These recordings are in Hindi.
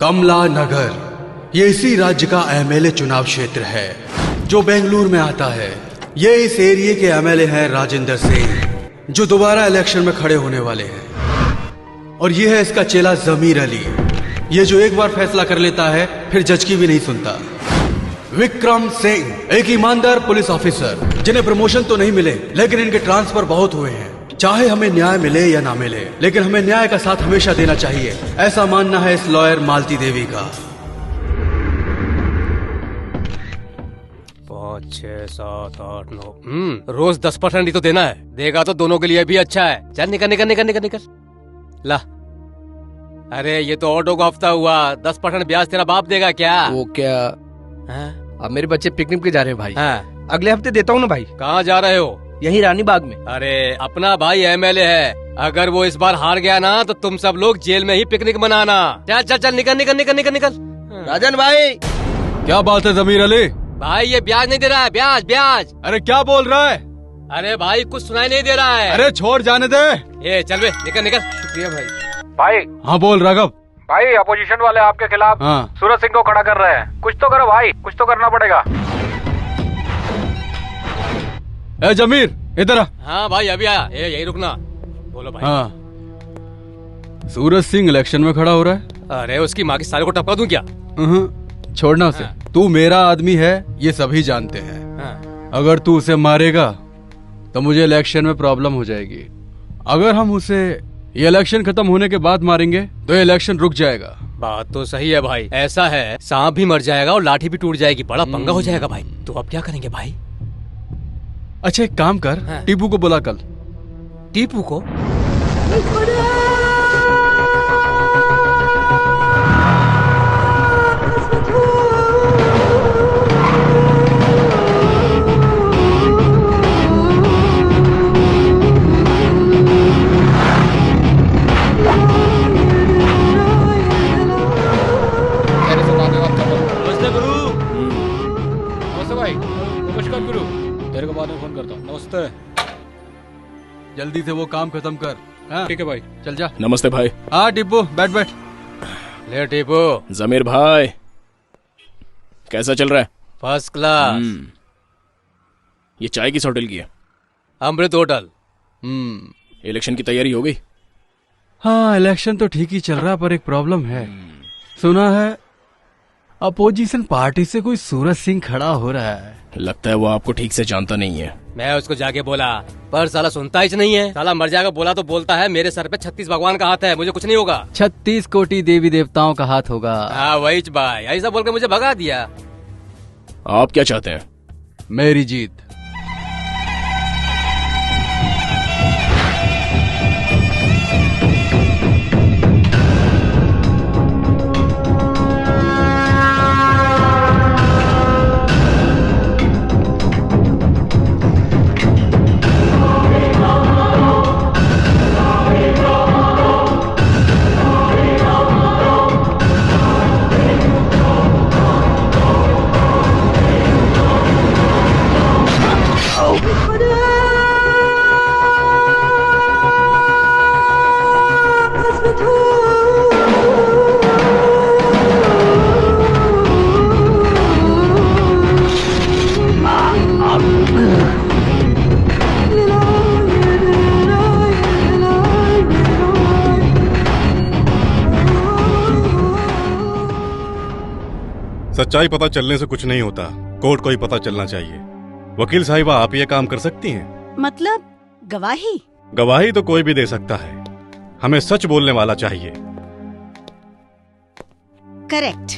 कमला नगर ये इसी राज्य का एमएलए चुनाव क्षेत्र है जो बेंगलुरु में आता है। ये इस एरिया के एमएलए हैं राजेंद्र सिंह, जो दोबारा इलेक्शन में खड़े होने वाले हैं। और ये है इसका चेला जमीर अली, ये जो एक बार फैसला कर लेता है फिर जज की भी नहीं सुनता। विक्रम सिंह, एक ईमानदार पुलिस ऑफिसर जिन्हें प्रमोशन तो नहीं मिले लेकिन इनके ट्रांसफर बहुत हुए हैं। चाहे हमें न्याय मिले या ना मिले, लेकिन हमें न्याय का साथ हमेशा देना चाहिए, ऐसा मानना है इस लॉयर मालती देवी का। 5, 6, 7, 8, 9 रोज 10% ही तो देना है। देगा तो दोनों के लिए भी अच्छा है। चल निकल निकल निकल निकल निकल ला। अरे ये तो ऑटो का हफ्ता हुआ, 10% ब्याज तेरा बाप देगा क्या? वो क्या? अब मेरे बच्चे पिकनिक पे जा रहे हैं भाई। हाँ। अगले हफ्ते देता हूँ ना भाई। कहाँ जा रहे हो? यही रानी बाग में। अरे अपना भाई एमएलए है, अगर वो इस बार हार गया ना तो तुम सब लोग जेल में ही पिकनिक मनाना। चल चल चल निकल निकल निकल निकल निकल। राजन भाई, क्या बात है जमीर अली? भाई ये ब्याज नहीं दे रहा है, ब्याज ब्याज। अरे क्या बोल रहा है? अरे भाई कुछ सुनाई नहीं दे रहा है। अरे छोड़ जाने दे। ये चल बे निकल निकल। शुक्रिया भाई। भाई हाँ बोल राघव। भाई अपोजिशन वाले आपके खिलाफ हाँ। सूरज सिंह को खड़ा कर रहे हैं। कुछ तो करो भाई, कुछ तो करना पड़ेगा। ए जमीर इधर आ। हाँ भाई अभी आया। यही रुकना। बोलो भाई। हाँ, सूरज सिंह इलेक्शन में खड़ा हो रहा है। अरे उसकी माँ की साले को टपका दूं क्या? छोड़ना उसे। तू मेरा आदमी है ये सभी जानते हैं। अगर तू उसे मारेगा तो मुझे इलेक्शन में प्रॉब्लम हो जाएगी। अगर हम उसे ये इलेक्शन खत्म होने के बाद मारेंगे तो ये इलेक्शन रुक जाएगा। बात तो सही है भाई। ऐसा है सांप भी मर जाएगा और लाठी भी टूट जाएगी, बड़ा पंगा हो जाएगा भाई। तो अब क्या करेंगे भाई? अच्छा एक काम कर, टीपू को बुला कल। टीपू को? जल्दी से वो काम खत्म कर। ठीक है भाई। चल जा। नमस्ते भाई। हाँ टिप्पू बैठ बैठ। ले टीपू। जमीर भाई कैसा चल रहा है? First class. ये चाय किस होटल की है? अमृत होटल। इलेक्शन की तैयारी हो गई? हाँ इलेक्शन तो ठीक ही चल रहा, पर एक प्रॉब्लम है। सुना है अपोजिशन पार्टी से कोई सूरज सिंह खड़ा हो रहा है। लगता है वो आपको ठीक से जानता नहीं है। मैं उसको जाके बोला पर साला सुनता ही नहीं है। साला मर जाएगा बोला तो बोलता है मेरे सर पे 36 भगवान का हाथ है, मुझे कुछ नहीं होगा। 36 कोटि देवी देवताओं का हाथ होगा। हाँ वही भाई, ऐसा बोल के मुझे भगा दिया। आप क्या चाहते हैं? मेरी जीत। सच्चाई पता चलने से कुछ नहीं होता, कोर्ट को ही पता चलना चाहिए। वकील साहिबा आप ये काम कर सकती हैं? मतलब गवाही? गवाही तो कोई भी दे सकता है, हमें सच बोलने वाला चाहिए। करेक्ट।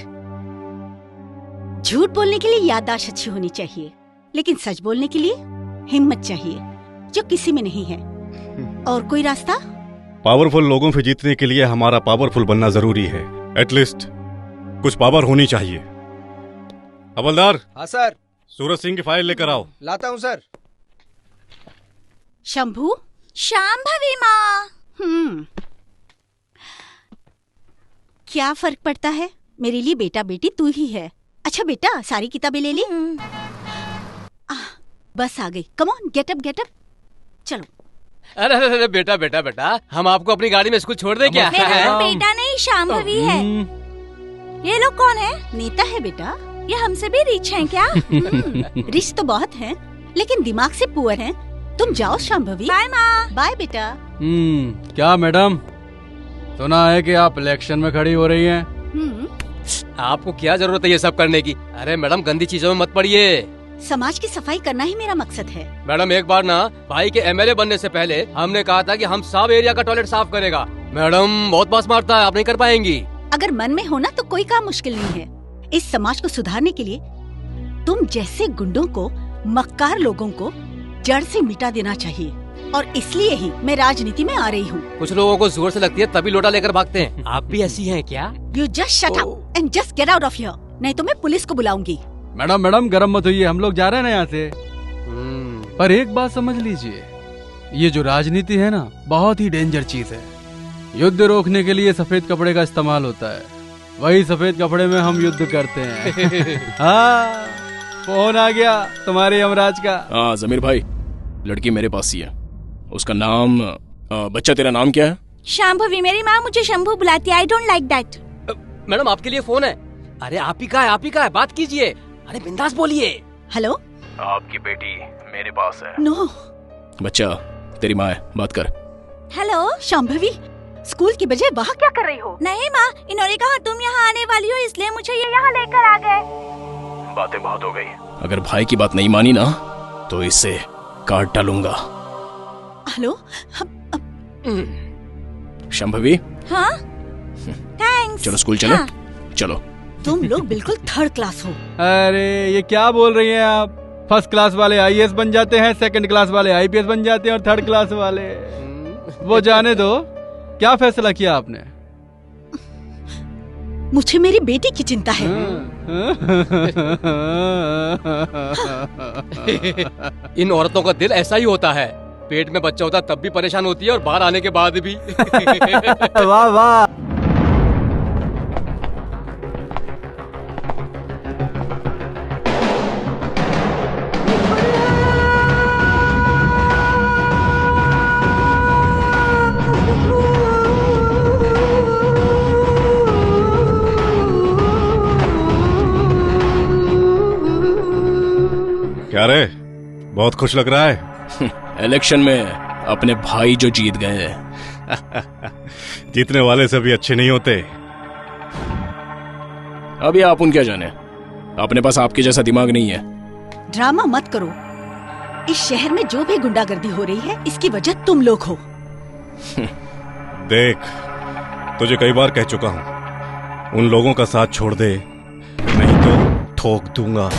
झूठ बोलने के लिए याददाश्त अच्छी होनी चाहिए, लेकिन सच बोलने के लिए हिम्मत चाहिए, जो किसी में नहीं है। और कोई रास्ता? पावरफुल लोगों से जीतने के लिए हमारा पावरफुल बनना जरूरी है। एटलीस्ट कुछ पावर होनी चाहिए। हवलदार। हाँ सर। सूरज सिंह की फाइल लेकर आओ। लाता हूँ सर। शंभू। शांभवी माँ। क्या फर्क पड़ता है, मेरे लिए बेटा बेटी तू ही है। अच्छा बेटा सारी किताबें ले ली? बस आ गई। कम ऑन गेट अप चलो। अरे अरे बेटा बेटा बेटा, हम आपको अपनी गाड़ी में स्कूल छोड़ दे क्या? मेरा बेटा नहीं शांभवी है। ये लोग कौन है? नेता है बेटा। ये हमसे भी रिच हैं क्या? रिश्त तो बहुत हैं, लेकिन दिमाग से पुअर हैं। तुम जाओ शांभवी। बाय माँ। बाय बेटा। क्या मैडम, सुना है कि आप इलेक्शन में खड़ी हो रही हैं? आपको क्या जरूरत है ये सब करने की? अरे मैडम, गंदी चीजों में मत पड़िए। समाज की सफाई करना ही मेरा मकसद है। मैडम, एक बार ना भाई के एमएलए बनने से पहले हमने कहा था कि हम सब एरिया का टॉयलेट साफ करेगा। मैडम बहुत बास मारता है, आप नहीं कर पाएंगी। अगर मन में हो ना तो कोई काम मुश्किल नहीं है। इस समाज को सुधारने के लिए तुम जैसे गुंडों को, मक्कार लोगों को जड़ से मिटा देना चाहिए, और इसलिए ही मैं राजनीति में आ रही हूँ। कुछ लोगों को जोर से लगती है तभी लोटा लेकर भागते हैं। आप भी ऐसी हैं क्या? You just shut up and just get out of here, नहीं तो मैं पुलिस को बुलाऊंगी। मैडम गरम मत होइए, हम लोग जा रहे हैं ना यहाँ से। पर एक बात समझ लीजिए, ये जो राजनीति है ना, बहुत ही डेंजर चीज है। युद्ध रोकने के लिए सफेद कपड़े का इस्तेमाल होता है, वही सफेद कपड़े में हम युद्ध करते हैं। हाँ, फोन आ गया तुम्हारे यमराज का। हाँ जमीर भाई, लड़की मेरे पास ही है। उसका नाम बच्चा, तेरा नाम क्या है? शांभवी। मेरी माँ मुझे शंभू बुलाती है। I don't like that. Madam आपके लिए फोन है। अरे आप ही का है, आप ही का है, बात कीजिए। अरे बिंदास बोलिए। हेलो। आपकी बेटी मेरे पास है। नो। बच्चा, तेरी माँ है, बात कर। हेलो। शांभवी, स्कूल की बजाय वहाँ क्या कर रही हो? नहीं माँ, इन्होंने कहा तुम यहाँ आने वाली हो, इसलिए मुझे ये यहाँ लेकर आ गए। बातें बहुत हो गई। अगर भाई की बात नहीं मानी ना तो इसे काट डालूंगा। हेलो। शंभवी। हाँ थैंक्स। चलो स्कूल चलो। हाँ। चलो। तुम लोग बिल्कुल थर्ड क्लास हो। अरे ये क्या बोल रही हैं आप? फर्स्ट क्लास वाले आईएएस बन जाते हैं, सेकंड क्लास वाले आईपीएस बन जाते हैं, और थर्ड क्लास वाले वो जाने दो। क्या फैसला किया आपने? मुझे मेरी बेटी की चिंता है। इन औरतों का दिल ऐसा ही होता है, पेट में बच्चा होता तब भी परेशान होती है और बाहर आने के बाद भी। वाह वाह। क्या रे, बहुत खुश लग रहा है? इलेक्शन में अपने भाई जो जीत गए। जीतने वाले सभी अच्छे नहीं होते। अभी आप उन क्या जाने, अपने पास आपके जैसा दिमाग नहीं है। ड्रामा मत करो। इस शहर में जो भी गुंडागर्दी हो रही है, इसकी वजह तुम लोग हो। देख, तुझे कई बार कह चुका हूं, उन लोगों का साथ छोड़ दे, नहीं तो ठोक दूंगा।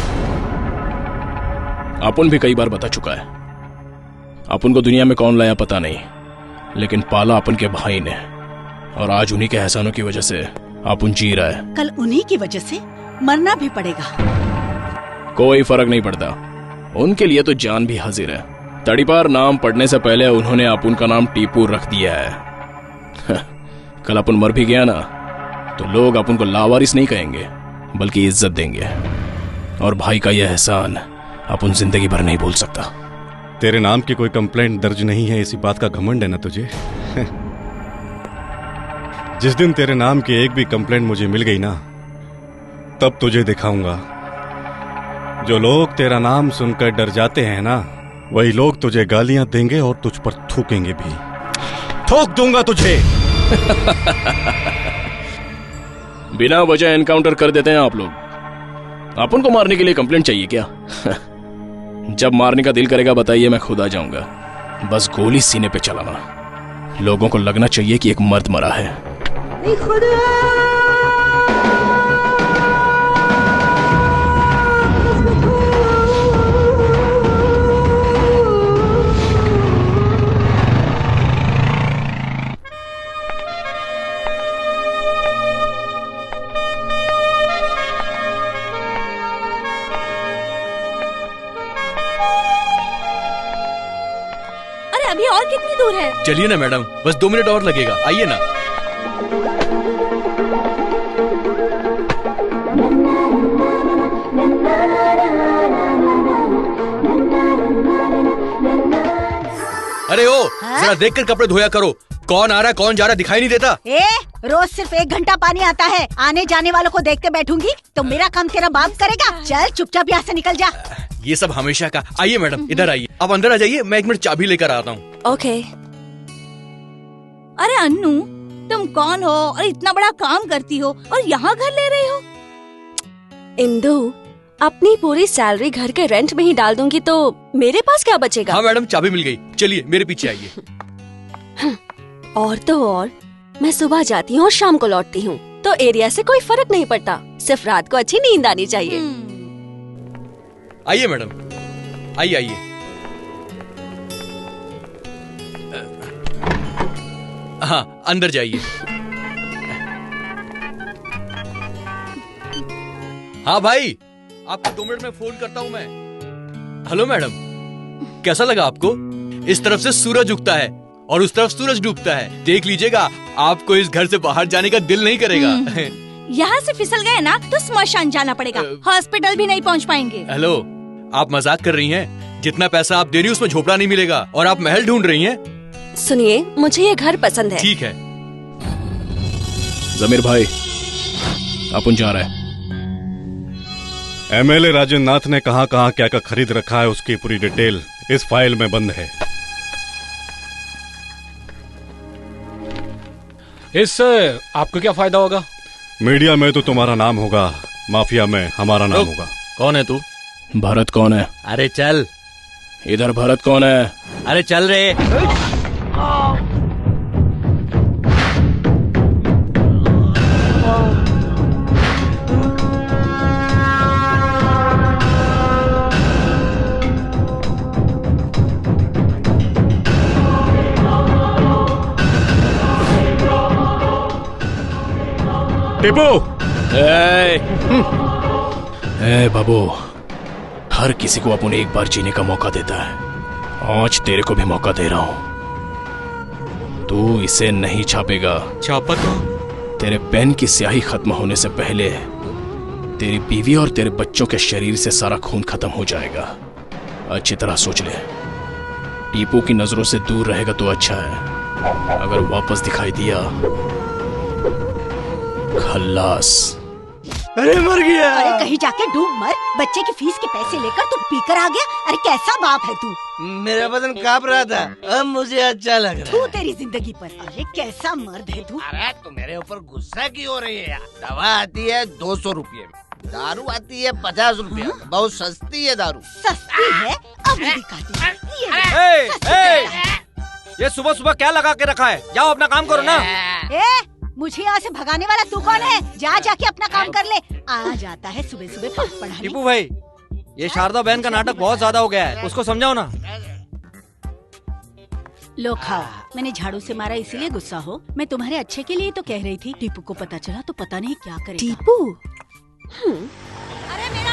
अपुन भी कई बार बता चुका है। अपुन को दुनिया में कौन लाया पता नहीं, लेकिन पाला अपन के भाई ने, और आज उन्हीं के एहसानों की वजह से अपुन जी रहा है। कल उन्हीं की वजह से मरना भी पड़ेगा। कोई फर्क नहीं पड़ता, उनके लिए तो जान भी हाजिर है। तड़ीपार नाम पढ़ने से पहले उन्होंने अपुन का नाम टीपू रख दिया है। कल अपुन मर भी गया ना तो लोग अपुन को लावारिस नहीं कहेंगे, बल्कि इज्जत देंगे। और भाई का यह एहसान अपुन जिंदगी भर नहीं भूल सकता। तेरे नाम की कोई कंप्लेंट दर्ज नहीं है, इसी बात का घमंड है ना तुझे? जिस दिन तेरे नाम की एक भी कंप्लेंट मुझे मिल गई ना, तब तुझे दिखाऊंगा। जो लोग तेरा नाम सुनकर डर जाते हैं ना, वही लोग तुझे गालियां देंगे और तुझ पर थूकेंगे भी। ठोक दूंगा तुझे। बिना वजह एनकाउंटर कर देते हैं आप लोग। अपन को मारने के लिए कंप्लेंट चाहिए क्या? जब मारने का दिल करेगा बताइए, मैं खुद आ जाऊंगा। बस गोली सीने पे चलाना, लोगों को लगना चाहिए कि एक मर्द मरा है। अभी और कितनी दूर है? चलिए ना मैडम, बस 2 मिनट और लगेगा, आइए ना। अरे ओ, जरा देखकर कपड़े धोया करो, कौन आ रहा है कौन जा रहा है दिखाई नहीं देता? रोज सिर्फ 1 घंटा पानी आता है, आने जाने वालों को देखते बैठूंगी तो मेरा काम तेरा बाप करेगा? चल चुपचाप यहाँ से निकल जा। ये सब हमेशा का। आइए मैडम इधर आइए, आप अंदर आ जाइए, मैं 1 मिनट चाबी लेकर आता हूँ। ओके। अरे अन्नू, तुम कौन हो और इतना बड़ा काम करती हो और यहाँ घर ले रही हो? इंदु, अपनी पूरी सैलरी घर के रेंट में ही डाल दूंगी तो मेरे पास क्या बचेगा? हाँ मैडम, चाबी मिल गई। चलिए मेरे पीछे आइए। और तो और मैं सुबह जाती हूँ और शाम को लौटती हूँ, तो एरिया से कोई फर्क नहीं पड़ता, सिर्फ रात को अच्छी नींद आनी चाहिए। आइए मैडम, आइए आइए। हाँ अंदर जाइए। हाँ भाई, आपको 2 मिनट में फोन करता हूँ मैं। हेलो मैडम, कैसा लगा आपको? इस तरफ से सूरज उगता है और उस तरफ सूरज डूबता है। देख लीजिएगा, आपको इस घर से बाहर जाने का दिल नहीं करेगा। यहाँ से फिसल गए ना तो स्मशान जाना पड़ेगा, हॉस्पिटल भी नहीं पहुँच पाएंगे। हेलो, आप मजाक कर रही हैं? जितना पैसा आप दे रही हो उसमें झोपड़ा नहीं मिलेगा और आप महल ढूंढ रही हैं। सुनिए, मुझे ये घर पसंद है। ठीक है। जमीर भाई, अपन जा रहे हैं। एमएलए राजेंद्र नाथ ने कहां कहां क्या क्या खरीद रखा है उसकी पूरी डिटेल इस फाइल में बंद है। इससे आपको क्या फायदा होगा? मीडिया में तो तुम्हारा नाम होगा, माफिया में हमारा नाम होगा। कौन है तू? भरत कौन है? अरे चल। इधर भरत कौन है? अरे चल रे। टिपू! ए बाबू, हर किसी को अपन एक बार जीने का मौका देता है। आज तेरे को भी मौका दे रहा हूं। तू इसे नहीं छापेगा। छापा तो? तेरे पेन की स्याही खत्म होने से पहले तेरी बीवी और तेरे बच्चों के शरीर से सारा खून खत्म हो जाएगा। अच्छी तरह सोच ले। टीपू की नजरों से दूर रहेगा तो अच्छा है, अगर वापस दिखाई दिया खल्लास। अरे मर गया। अरे कहीं जाके डूब मर, बच्चे की फीस के पैसे लेकर तू पीकर आ गया। अरे कैसा बाप है तू? मेरा बदन कांप रहा था, अब मुझे अच्छा लग रहा है। तू तेरी जिंदगी पर। अरे कैसा मर्द है तू? अरे तू मेरे ऊपर गुस्सा क्यों हो रही है यार? दवा आती है 200 रुपये में, दारू आती है 50 रुपये में। बहुत सस्ती है दारू। सस्ती है? अब दिखाती है। ये सुबह सुबह क्या लगा के रखा है? जाओ अपना काम करो ना। मुझे यहाँ से भगाने वाला तू कौन है? जा जाके अपना काम कर ले। आ जाता है सुबह सुबह पाठ पढ़ाने। टीपू भाई, ये शारदा बहन का नाटक बहुत ज्यादा हो गया है, उसको समझाओ ना। लो खाओ। मैंने झाड़ू से मारा इसीलिए गुस्सा हो? मैं तुम्हारे अच्छे के लिए तो कह रही थी। टीपू को पता चला तो पता नहीं क्या करेगा। टीपू? अरे मेरा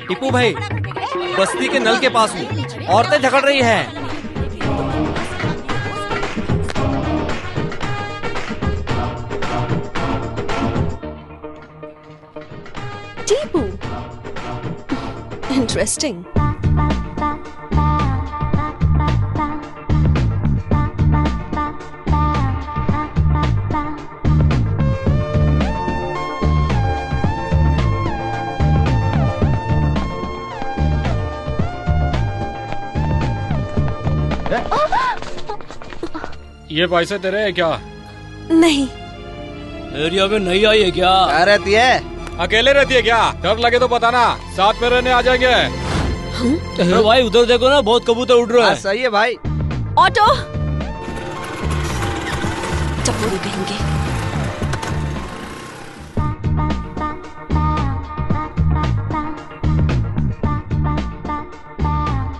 टीपू भाई, बस्ती के नल के पास हूँ, औरतें झगड़ रही हैं। टीपू, इंटरेस्टिंग। ये पैसे तेरे है क्या? नहीं। एरिया में नहीं आई है क्या? क्या रहती है? अकेले रहती है क्या? डर लगे तो बताना, साथ में रहने आ जाएंगे। अरे भाई उधर देखो ना, बहुत कबूतर उड़ रहे हैं। सही है भाई। ऑटो! चप्पू कहेंगे।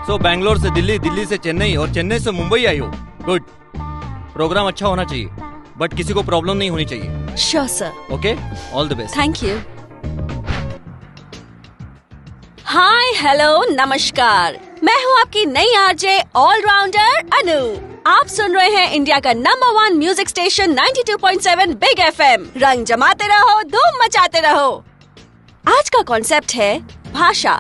सो बैंगलोर से दिल्ली, दिल्ली से चेन्नई और चेन्नई से मुंबई आई हो। गुड। प्रोग्राम अच्छा होना चाहिए, बट किसी को प्रॉब्लम नहीं होनी चाहिए। Sure sir. Okay, all the best. Thank you. Hi, hello, नमस्कार। मैं हूँ आपकी नई आरजे ऑलराउंडर अनु। आप सुन रहे हैं इंडिया का number 1 music station 92.7 big FM। रंग जमाते रहो, धूम मचाते रहो। आज का कॉन्सेप्ट है भाषा।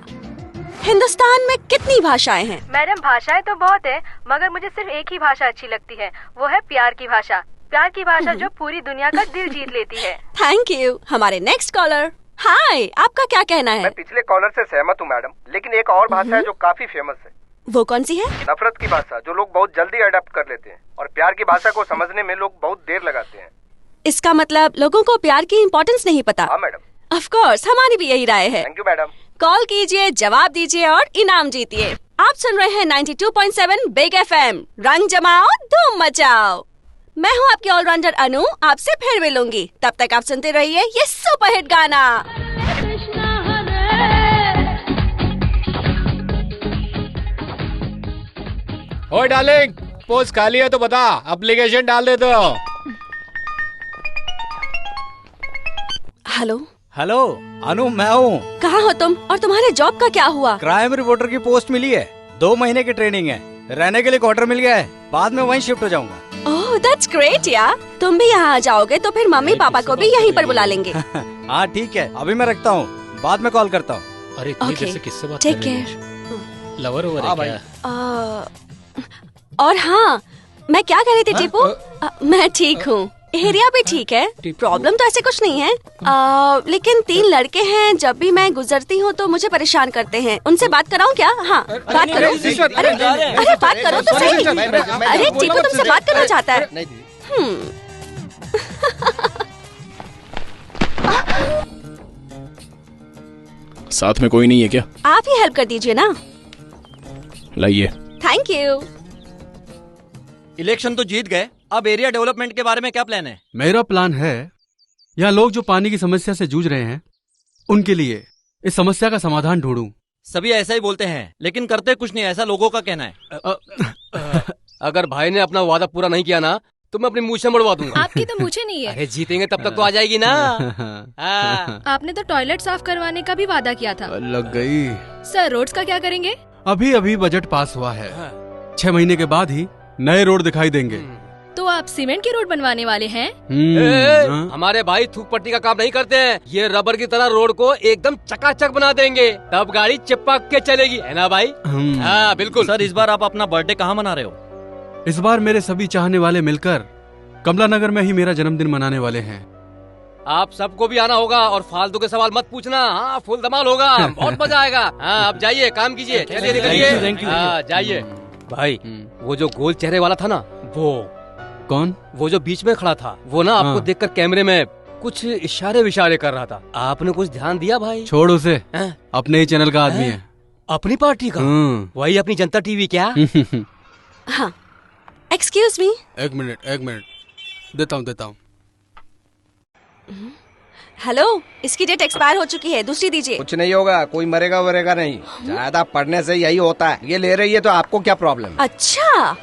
हिंदुस्तान में कितनी भाषाएं हैं? मैडम भाषाएं तो बहुत है, मगर मुझे सिर्फ एक ही भाषा अच्छी लगती है, वो है प्यार की भाषा। प्यार की भाषा जो पूरी दुनिया का दिल जीत लेती है। Thank you. हमारे नेक्स्ट कॉलर। हाय, आपका क्या कहना है? मैं पिछले कॉलर से सहमत हूँ मैडम, लेकिन एक और भाषा है जो काफी फेमस है। वो कौन सी है? नफरत की भाषा, जो लोग बहुत जल्दी अडेप्ट कर लेते हैं, और प्यार की भाषा को समझने में लोग बहुत देर लगाते हैं। इसका मतलब लोगों को प्यार की इम्पोर्टेंस नहीं पता। हाँ मैडम। ऑफ कोर्स, हमारी भी यही राय है। Thank you madam. कॉल कीजिए, जवाब दीजिए और इनाम जीतिए। आप सुन रहे हैं 92.7 बिग FM। रंग जमाओ, धूम मचाओ। मैं हूँ आपकी ऑलराउंडर अनु, आपसे फिर मिलूंगी। तब तक आप सुनते रहिए ये सुपरहिट गाना। ओए डार्लिंग, पोस्ट खाली है तो बता, एप्लीकेशन डाल दे दो। हेलो हेलो अनु, मैं हूँ। कहाँ हो तुम और तुम्हारे जॉब का क्या हुआ? क्राइम रिपोर्टर की पोस्ट मिली है, 2 महीने की ट्रेनिंग है, रहने के लिए क्वार्टर मिल गया है, बाद में वहीं शिफ्ट हो जाऊंगा। ओह दैट्स ग्रेट यार। तुम भी यहाँ आ जाओगे तो फिर मम्मी पापा को भी यहीं पर बुला लेंगे। हाँ ठीक है, अभी मैं रखता हूँ, बाद में कॉल करता हूँ। अरे इतनी देर से किससे बात टेक कर रही केयर। है? लवर ओवर है क्या? और हाँ, मैं क्या कह रही थी टीपू? मैं ठीक हूँ, एरिया भी ठीक है, प्रॉब्लम तो ऐसे कुछ नहीं है। लेकिन 3 लड़के हैं, जब भी मैं गुजरती हूँ तो मुझे परेशान करते हैं। उनसे बात कराऊँ क्या? हाँ बात करो। अरे बात करो तो सही। अरे टीपू तुमसे बात करना चाहता है। साथ में कोई नहीं है क्या? आप ही हेल्प कर दीजिए ना। लाइए। Thank you. इलेक्शन तो जीत गए, अब एरिया डेवलपमेंट के बारे में क्या प्लान है? मेरा प्लान है, यहाँ लोग जो पानी की समस्या से जूझ रहे हैं, उनके लिए इस समस्या का समाधान ढूंढूं। सभी ऐसा ही बोलते हैं, लेकिन करते कुछ नहीं, ऐसा लोगों का कहना है। अगर भाई ने अपना वादा पूरा नहीं किया ना तो मैं अपनी मूछें मड़वा दूंगा। आपकी तो मूछें नहीं है। अरे जीतेंगे तब तक तो आ जाएगी ना। आपने तो टॉयलेट साफ करवाने का भी वादा किया था। लग गई। सर रोड्स का क्या करेंगे? अभी अभी बजट पास हुआ है, 6 महीने के बाद ही नए रोड दिखाई देंगे। तो आप सीमेंट के रोड बनवाने वाले हैं? हमारे भाई थूक पट्टी का काम नहीं करते हैं, ये रबर की तरह रोड को एकदम चकाचक बना देंगे, तब गाड़ी चिपक के चलेगी, है ना भाई? हाँ बिल्कुल। सर इस बार आप अपना बर्थडे कहाँ मना रहे हो? इस बार मेरे सभी चाहने वाले मिलकर कमला नगर में ही मेरा जन्मदिन मनाने वाले हैं। आप सबको भी आना होगा और फालतू के सवाल मत पूछना। हाँ फुल धमाल होगा, बहुत मजा आएगा। हाँ अब जाइए, काम कीजिए, चलिए निकलिए। हाँ जाइए। भाई वो जो गोल चेहरे वाला था ना, वो कौन? वो जो बीच में खड़ा था, वो ना आपको देखकर कैमरे में कुछ इशारे विशारे कर रहा था। आपने कुछ ध्यान दिया भाई? छोड़ उसे, अपने ही चैनल का आदमी है। अपनी पार्टी का? वही अपनी जनता टीवी क्या? हाँ एक्सक्यूज मी। एक मिनट देता हूँ। हेलो, इसकी डेट एक्सपायर हो चुकी है, दूसरी दीजिए। कुछ नहीं होगा, कोई मरेगा वरेगा नहीं, ज्यादा पढ़ने से यही होता है। ये ले रही है तो आपको क्या प्रॉब्लम? अच्छा,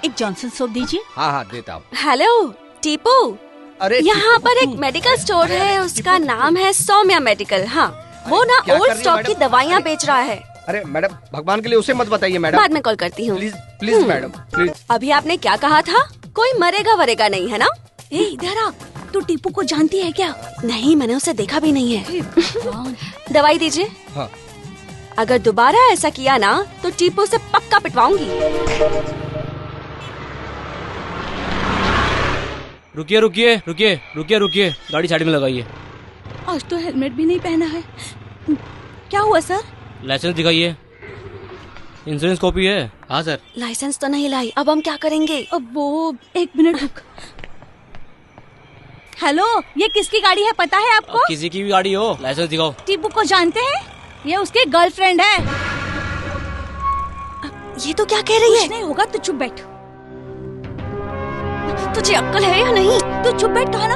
एक जॉनसन सोप दीजिए। हाँ देता हूँ। हेलो टीपू, अरे यहाँ पर एक मेडिकल स्टोर है, उसका नाम है सौम्या मेडिकल। हाँ वो ना ओल्ड स्टॉक की दवाइयाँ बेच रहा है। अरे मैडम भगवान के लिए उसे मत बताइए मैडम। बाद में कॉल करती हूँ। Please madam please. अभी आपने क्या कहा था? कोई मरेगा वरेगा नहीं, है ना? इधर आ, तू टीपू को जानती है क्या? नहीं, मैंने उसे देखा भी नहीं है। दवाई दीजिए। हाँ। अगर दोबारा ऐसा किया ना तो टीपू से पक्का पिटवाऊंगी। रुकिए, गाड़ी साइड में लगाइए। आज तो हेलमेट भी नहीं पहना है। क्या हुआ सर? लाइसेंस दिखाइए। इंश्योरेंस कॉपी है? हाँ सर। लाइसेंस तो नहीं लाई, अब हम क्या करेंगे? अब वो 1 मिनट रुक। हेलो, ये किसकी गाड़ी है पता है आपको? किसी की भी गाड़ी हो, लाइसेंस दिखाओ। टीपू को जानते हैं? ये उसके गर्लफ्रेंड है। ये तो क्या कह रही है? कुछ नहीं होगा, तू चुप बैठ। तुझे अक्ल है या नहीं? तू चुप बैठ, कहा ना।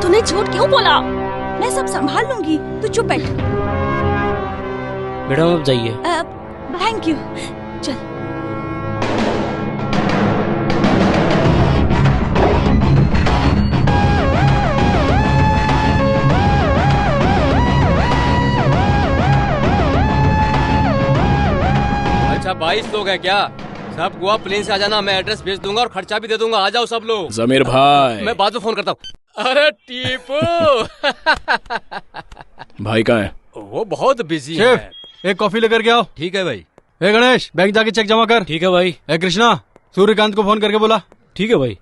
तूने झूठ क्यों बोला? मैं सब संभाल लूंगी, तू चुप बैठ। मैडम आप जाइए। Thank you. चल। अच्छा 22 लोग हैं क्या? सब गोवा प्लेन से आ जाना, मैं एड्रेस भेज दूंगा और खर्चा भी दे दूंगा। आ जाओ सब लोग। जमीर भाई। मैं बाद में फोन करता हूँ। अरे टीपू भाई कहाँ है? वो बहुत बिजी शेफ, है। एक कॉफी लेकर के आओ। ठीक है भाई। ए गणेश, बैंक जाके चेक जमा कर। ठीक है भाई। ए कृष्णा, सूर्यकांत को फोन करके बोला। ठीक है भाई।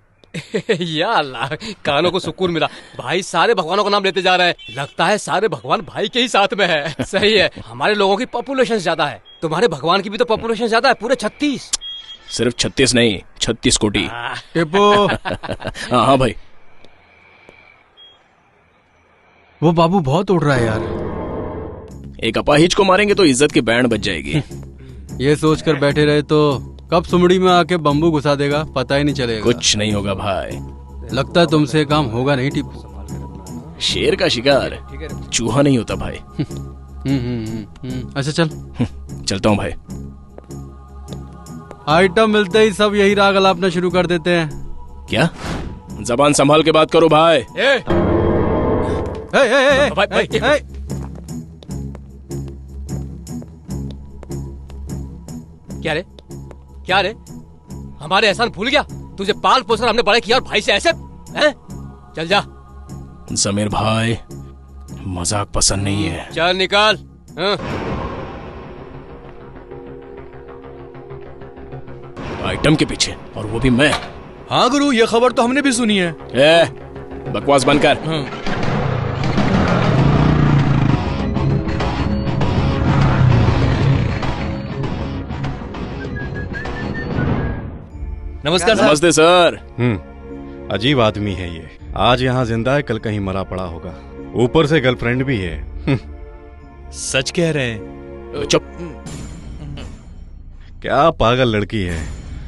या अल्लाह, कानों को सुकून मिला। भाई सारे भगवानों का नाम लेते जा रहे हैं। लगता है सारे भगवान भाई के ही साथ में है। सही है, हमारे लोगों की पॉपुलेशन ज्यादा है, तुम्हारे भगवान की भी तो पॉपुलेशन ज्यादा है, पूरे 36। सिर्फ 36 नहीं, 36 कोटी। टिप्पू। हाँ भाई। वो बाबू बहुत उड़ रहा है यार। एक अपाहिज को मारेंगे तो इज्जत की बैंड बच जाएगी। ये सोचकर बैठे रहे तो कब सुमड़ी में आके बम्बू घुसा देगा पता ही नहीं चलेगा। कुछ नहीं होगा भाई। लगता है तुमसे काम होगा नहीं टिप्पू। शेर का शिकार चूहा नहीं होता भाई। अच्छा चल। चलता हूँ भाई। आइटम मिलते ही सब यही राग अलापना शुरू कर देते हैं। क्या? जबान संभाल के बात करो भाई। क्या रे, क्या रे, हमारे एहसान भूल गया? तुझे पाल पोसकर हमने बड़े किया और भाई से ऐसे हैं? चल जा। जमीर भाई मजाक पसंद नहीं है। चल निकाल। आइटम के पीछे, और वो भी मैं। हाँ गुरु, ये खबर तो हमने भी सुनी है। बकवास बंद कर। नमस्कार सर। नमस्ते सर। अजीब आदमी है ये। आज यहाँ जिंदा है, कल कहीं मरा पड़ा होगा। ऊपर से गर्लफ्रेंड भी है। सच कह रहे हैं? चुप। क्या पागल लड़की है,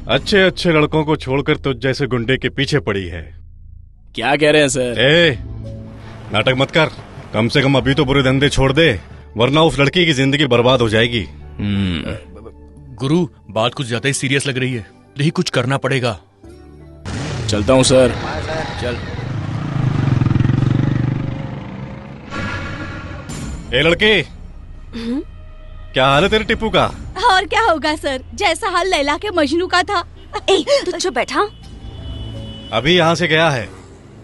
अच्छे अच्छे लड़कों को छोड़कर तुझ जैसे गुंडे के पीछे पड़ी है। क्या कह रहे हैं सर? नाटक मत कर। कम से कम अभी तो बुरे धंधे छोड़ दे, वरना उस लड़की की जिंदगी बर्बाद हो जाएगी। गुरु, बात कुछ ज्यादा ही सीरियस लग रही है, यही कुछ करना पड़ेगा। चलता हूँ सर। चल। ए लड़के, क्या हाल है तेरे टिप्पू का? और क्या होगा सर, जैसा हाल लैला के मजनू का था। तू चुप बैठा। अभी यहाँ से गया है,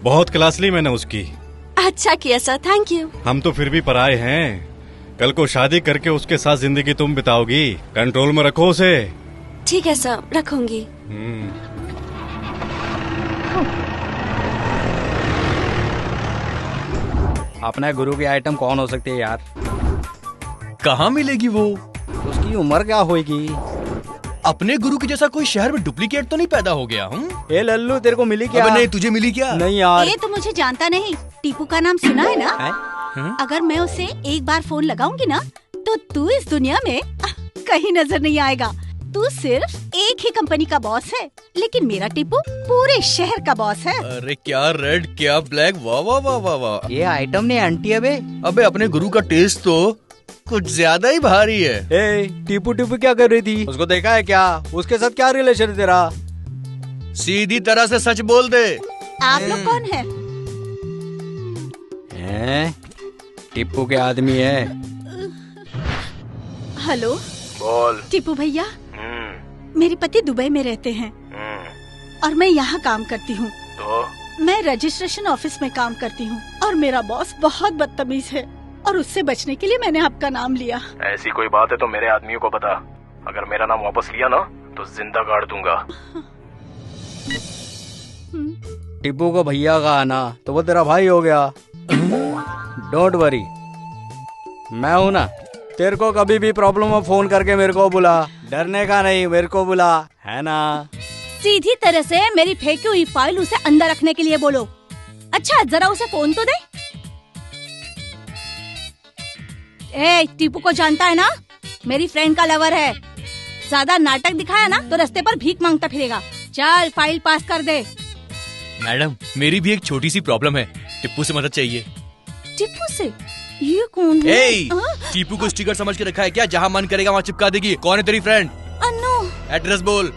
बहुत क्लास ली मैंने उसकी। अच्छा किया सर, थैंक यू। हम तो फिर भी पराए हैं। कल को शादी करके उसके साथ जिंदगी तुम बिताओगी। कंट्रोल में रखो उसे। ठीक है सर, रखूंगी। अपने गुरु की आइटम कौन हो सकती है यार? कहाँ मिलेगी वो? उसकी उम्र क्या होगी? अपने गुरु के जैसा कोई शहर में डुप्लीकेट तो नहीं पैदा हो गया? ए लल्लू, तेरे को मिली क्या? अबे नहीं, तुझे मिली क्या? नहीं यार। ये तो मुझे जानता नहीं। टीपू का नाम सुना है ना? अगर मैं उसे एक बार फोन लगाऊंगी ना, तो तू इस दुनिया में कहीं नजर नहीं आएगा। तू सिर्फ एक ही कंपनी का बॉस है, लेकिन मेरा टीपू पूरे शहर का बॉस है। अरे क्या रेड, क्या ब्लैक, वाह वाह वाह वाह वाह। ये आइटम नहीं आंटी अबे अपने गुरु का टेस्ट तो कुछ ज्यादा ही भारी है। टीपू टीपू क्या कर रही थी? उसको देखा है क्या? उसके साथ क्या रिलेशन है तेरा? सीधी तरह से सच बोल दे। आप लोग कौन है? टीपू के आदमी है। हेलो बोल। टीपू भैया, मेरे पति दुबई में रहते हैं और मैं यहाँ काम करती हूँ। तो? मैं रजिस्ट्रेशन ऑफिस में काम करती हूँ और मेरा बॉस बहुत बदतमीज है और उससे बचने के लिए मैंने आपका नाम लिया। ऐसी कोई बात है तो मेरे आदमियों को बता। अगर मेरा नाम वापस लिया ना तो जिंदा गाड़ दूंगा। टिप्पू को भैया का आना तो वो तेरा भाई हो गया। डोंट वरी, मैं हूँ ना। तेरे को कभी भी प्रॉब्लम हो फोन करके मेरे को बुला। डरने का नहीं, मेरे को बुला, है ना? सीधी तरह से मेरी फेंकी हुई फाइल उसे अंदर रखने के लिए बोलो। अच्छा जरा उसे फोन तो दे। ए, टीपू को जानता है ना, मेरी फ्रेंड का लवर है। ज्यादा नाटक दिखाया ना तो रास्ते पर भीख मांगता फिरेगा। चल फाइल पास कर दे। मैडम, मेरी भी एक छोटी सी प्रॉब्लम है, टिप्पू से मदद चाहिए। टिप्पू से? ये कौन है? टीपू को स्टिकर समझ के रखा है क्या? जहाँ मन करेगा वहाँ चिपका देगी। कौन है तेरी फ्रेंड? अनु। एड्रेस बोल।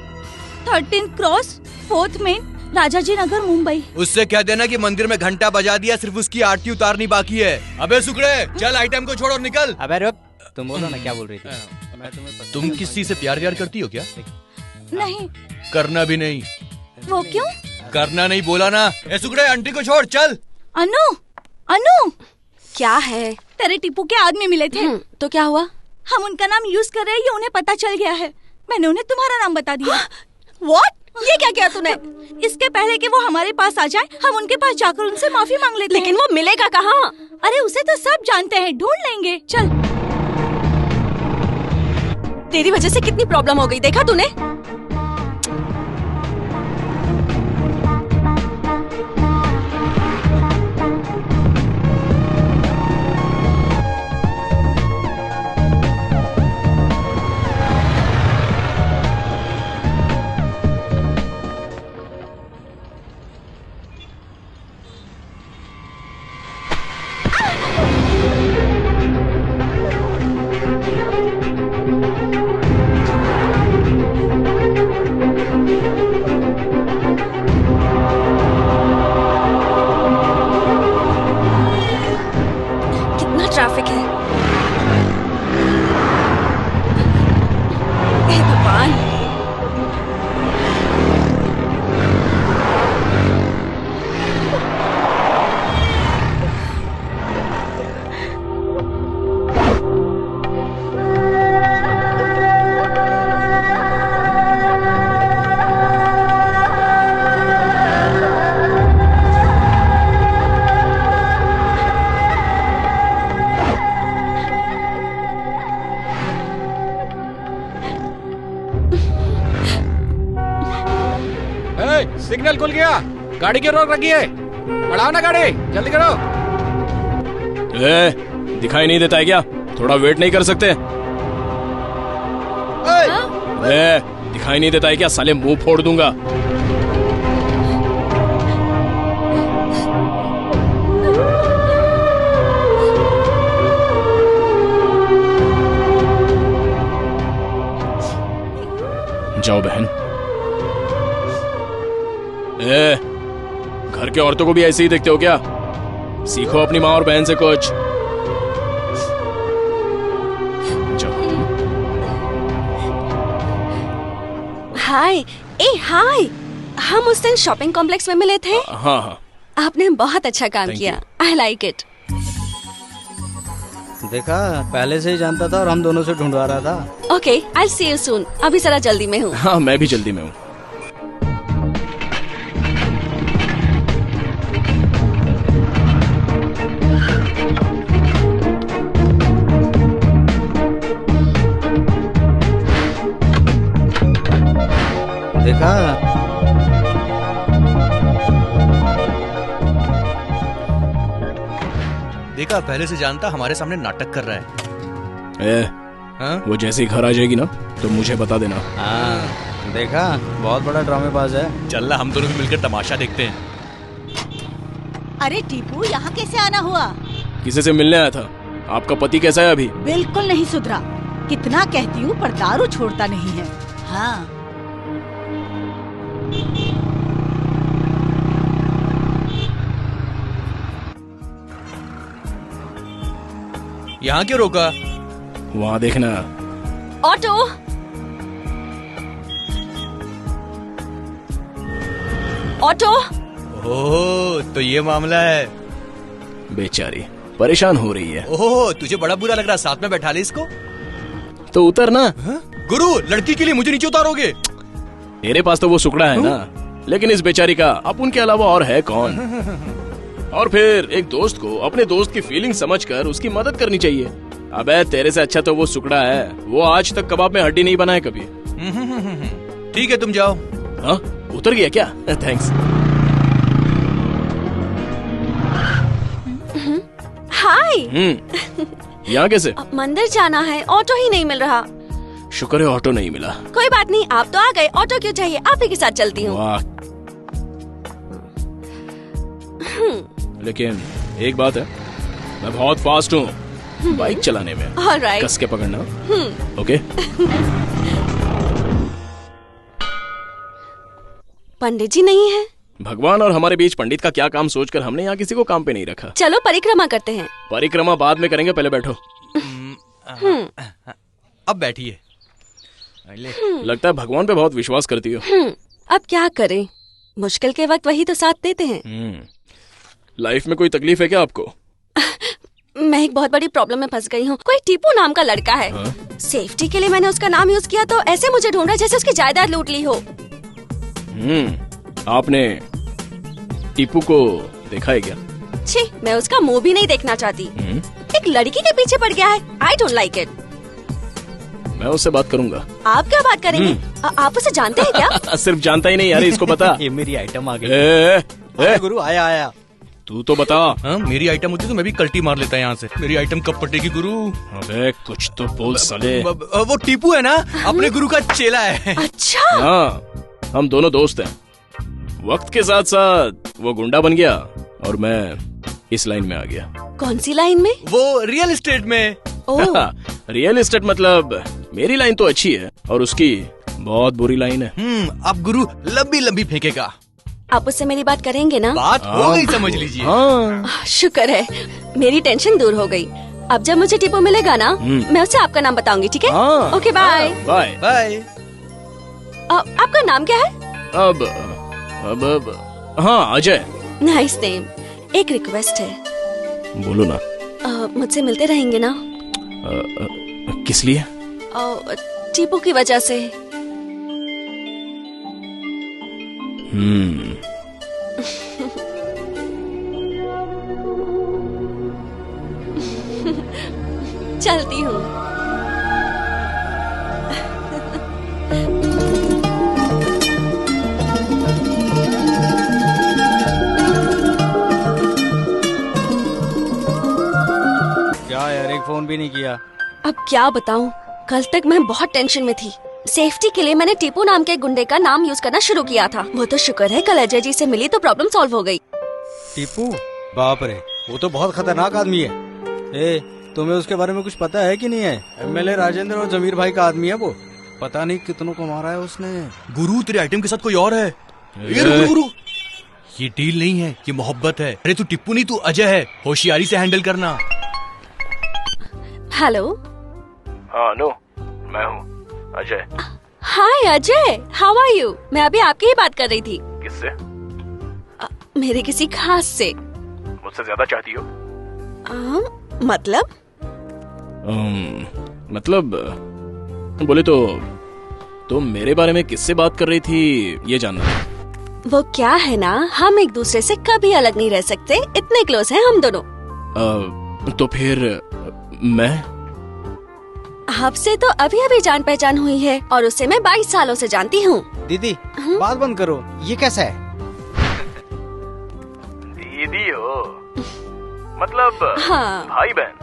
13 क्रॉस 4th मेन, राजाजी नगर, मुंबई। उससे कह देना कि मंदिर में घंटा बजा दिया, सिर्फ उसकी आरती उतारनी बाकी है। अबे सुकड़े, चल आइटम को छोड़ और निकल। अबे रुक, तुम बोलो ना क्या बोल रही थी? तुम किसी से प्यार व्यार करती हो क्या? नहीं। करना भी नहीं। वो क्यों? करना नहीं बोला ना। ए सुगड़े, आंटी को छोड़, चल। अनु, अनु, क्या है? तेरे टीपू के आदमी मिले थे। तो क्या हुआ? हम उनका नाम यूज कर रहे हैं, ये उन्हें पता चल गया है। मैंने उन्हें तुम्हारा नाम बता दिया। What? ये क्या किया तूने? इसके पहले कि वो हमारे पास आ जाए, हम उनके पास जाकर उनसे माफी मांग लेते हैं। लेकिन वो मिलेगा कहाँ? अरे उसे तो सब जानते हैं, ढूंढ लेंगे। चल। तेरी वजह से कितनी प्रॉब्लम हो गई, देखा तूने? ट्रैफिक है। हे भगवान। सिग्नल खुल गया, गाड़ी की रोक रखी है, बढ़ाओ ना गाड़ी, जल्दी करो। दिखाई नहीं देता है क्या? थोड़ा वेट नहीं कर सकते? दिखाई नहीं देता है क्या? साले मुंह फोड़ दूंगा। जाओ बहन। घर के औरतों को भी ऐसे ही देखते हो क्या? सीखो अपनी माँ और बहन से कुछ। हाय, हाय। हम उस दिन शॉपिंग कॉम्प्लेक्स में मिले थे। हाँ। आपने बहुत अच्छा काम किया। I like it. देखा, पहले से ही जानता था और हम दोनों से ढूंढवा रहा था। Okay, I see you soon. अभी जरा जल्दी में हूँ। हाँ, मैं भी जल्दी में हूँ। देखा, पहले से जानता, हमारे सामने नाटक कर रहा है। वो जैसे ही घर आ जाएगी ना तो मुझे बता देना। देखा, बहुत बड़ा ड्रामेबाज है। चल ना, हम दोनों भी मिलकर तमाशा देखते हैं। अरे टीपू, यहाँ कैसे आना हुआ? किसी से मिलने आया था। आपका पति कैसा है अभी? बिल्कुल नहीं सुधरा। कितना कहती हूँ पर दारू छोड़ता नहीं है। हाँ। यहाँ क्यों रोका? वहाँ देखना। ऑटो। ऑटो। ओह, तो ये मामला है। बेचारी परेशान हो रही है। ओह, तुझे बड़ा बुरा लग रहा, साथ में बैठा ले इसको। तो उतर ना। गुरु, लड़की के लिए मुझे नीचे उतारोगे? तेरे पास तो वो सुकड़ा है ना, लेकिन इस बेचारी का अपन के अलावा और है कौन? और फिर एक दोस्त को अपने दोस्त की फीलिंग समझकर उसकी मदद करनी चाहिए। अबे तेरे से अच्छा तो वो सुकड़ा है। वो आज तक कबाब में हड्डी नहीं बनाए कभी। ठीक है, तुम जाओ। हाँ, उतर गया क्या? थैंक्स। हाय। यहाँ कैसे? मंदिर जाना है, ऑटो ही नहीं मिल रहा। शुक्र है ऑटो नहीं मिला। कोई बात नहीं, आप तो आ गए, ऑटो क्यों चाहिए? आप ही के साथ चलती हूँ। लेकिन एक बात है, मैं बहुत फास्ट हूँ बाइक चलाने में। Alright. कस के पकड़ना। ओके। पंडित जी नहीं है। भगवान और हमारे बीच पंडित का क्या काम सोचकर हमने यहाँ किसी को काम पे नहीं रखा। चलो परिक्रमा करते हैं। परिक्रमा बाद में करेंगे, पहले बैठो। अब बैठिए। लगता है भगवान पे बहुत विश्वास करती हो। अब क्या करें, मुश्किल के वक्त वही तो साथ देते हैं। लाइफ में कोई तकलीफ है क्या आपको? मैं एक बहुत बड़ी प्रॉब्लम में फंस गई हूँ। कोई टीपू नाम का लड़का है। सेफ्टी के लिए मैंने उसका नाम यूज किया तो ऐसे मुझे ढूंढ रहा है जैसे उसकी जायदाद लूट ली हो। आपने टीपू को देखा है क्या? छी, मैं उसका मुंह भी नहीं देखना चाहती। एक लड़की के पीछे पड़ गया है। I don't like it. मैं उससे बात करूंगा। आप क्या बात करेंगे? आप उसे जानते हैं क्या? सिर्फ जानता ही नहीं यार, इसको बता। ये मेरी आइटम आ गई। गुरु आया। तू तो बता। मेरी आइटम होती तो मैं भी कल्टी मार लेता यहाँ से। मेरी आइटम कब पटेगी गुरु? अबे कुछ तो बोल साले। वो टीपू है ना, अपने गुरु का चेला है। अच्छा। हाँ, हम दोनों दोस्त हैं। वक्त के साथ साथ वो गुंडा बन गया और मैं इस लाइन में आ गया। कौन सी लाइन में? वो रियल एस्टेट में। रियल एस्टेट मतलब मेरी लाइन तो अच्छी है और उसकी बहुत बुरी लाइन है। अब गुरु लंबी लंबी फेंकेगा। आप उससे मेरी बात करेंगे ना? बात हो गई, समझ लीजिए। शुक्र है, मेरी टेंशन दूर हो गई। अब जब मुझे टीपू मिलेगा ना, मैं उसे आपका नाम बताऊंगी, ठीक है? Okay, bye bye bye. आपका नाम क्या है? अब हाँ, अजय। Nice name. एक रिक्वेस्ट है। बोलो ना। मुझसे मिलते रहेंगे ना? किस लिए? टीपू की वजह से। चलती हूँ। क्या यार, एक फोन भी नहीं किया? अब क्या बताऊं, कल तक मैं बहुत टेंशन में थी। सेफ्टी के लिए मैंने टीपू नाम के गुंडे का नाम यूज करना शुरू किया था। वो तो शुक्र है कल अजय जी से मिली तो प्रॉब्लम सॉल्व हो गई। टीपू? बाप रे, वो तो बहुत खतरनाक आदमी है। तुम्हें उसके बारे में कुछ पता है कि नहीं है? एमएलए राजेंद्र और जमीर भाई का आदमी है वो। पता नहीं कितनों को मारा है उसने। गुरु, तेरे आइटम के साथ कोई और है। ये गुरु, ये डील नहीं है, ये मोहब्बत है। अरे तू टिप्पू नहीं, तू अजय है। होशियारी से हैंडल करना। हेलो। हाँ, नो, मैं हूँ अजय। हाय अजय, हाउ आर यू? मैं अभी आपकी ही बात कर रही थी। किससे? मेरे किसी खास से। मुझसे ज्यादा चाहती हो? मतलब? मतलब बोले तो तुम मेरे बारे में किससे बात कर रही थी ये जानना था। वो क्या है ना, हम एक दूसरे से कभी अलग नहीं रह सकते, इतने क्लोज हैं हम दोनों। तो फिर मैं? आपसे तो अभी अभी जान पहचान हुई है और उससे मैं 22 सालों से जानती हूँ। दीदी बात बंद करो, ये कैसा है? दीदी हो मतलब? हाँ। भाई बहन।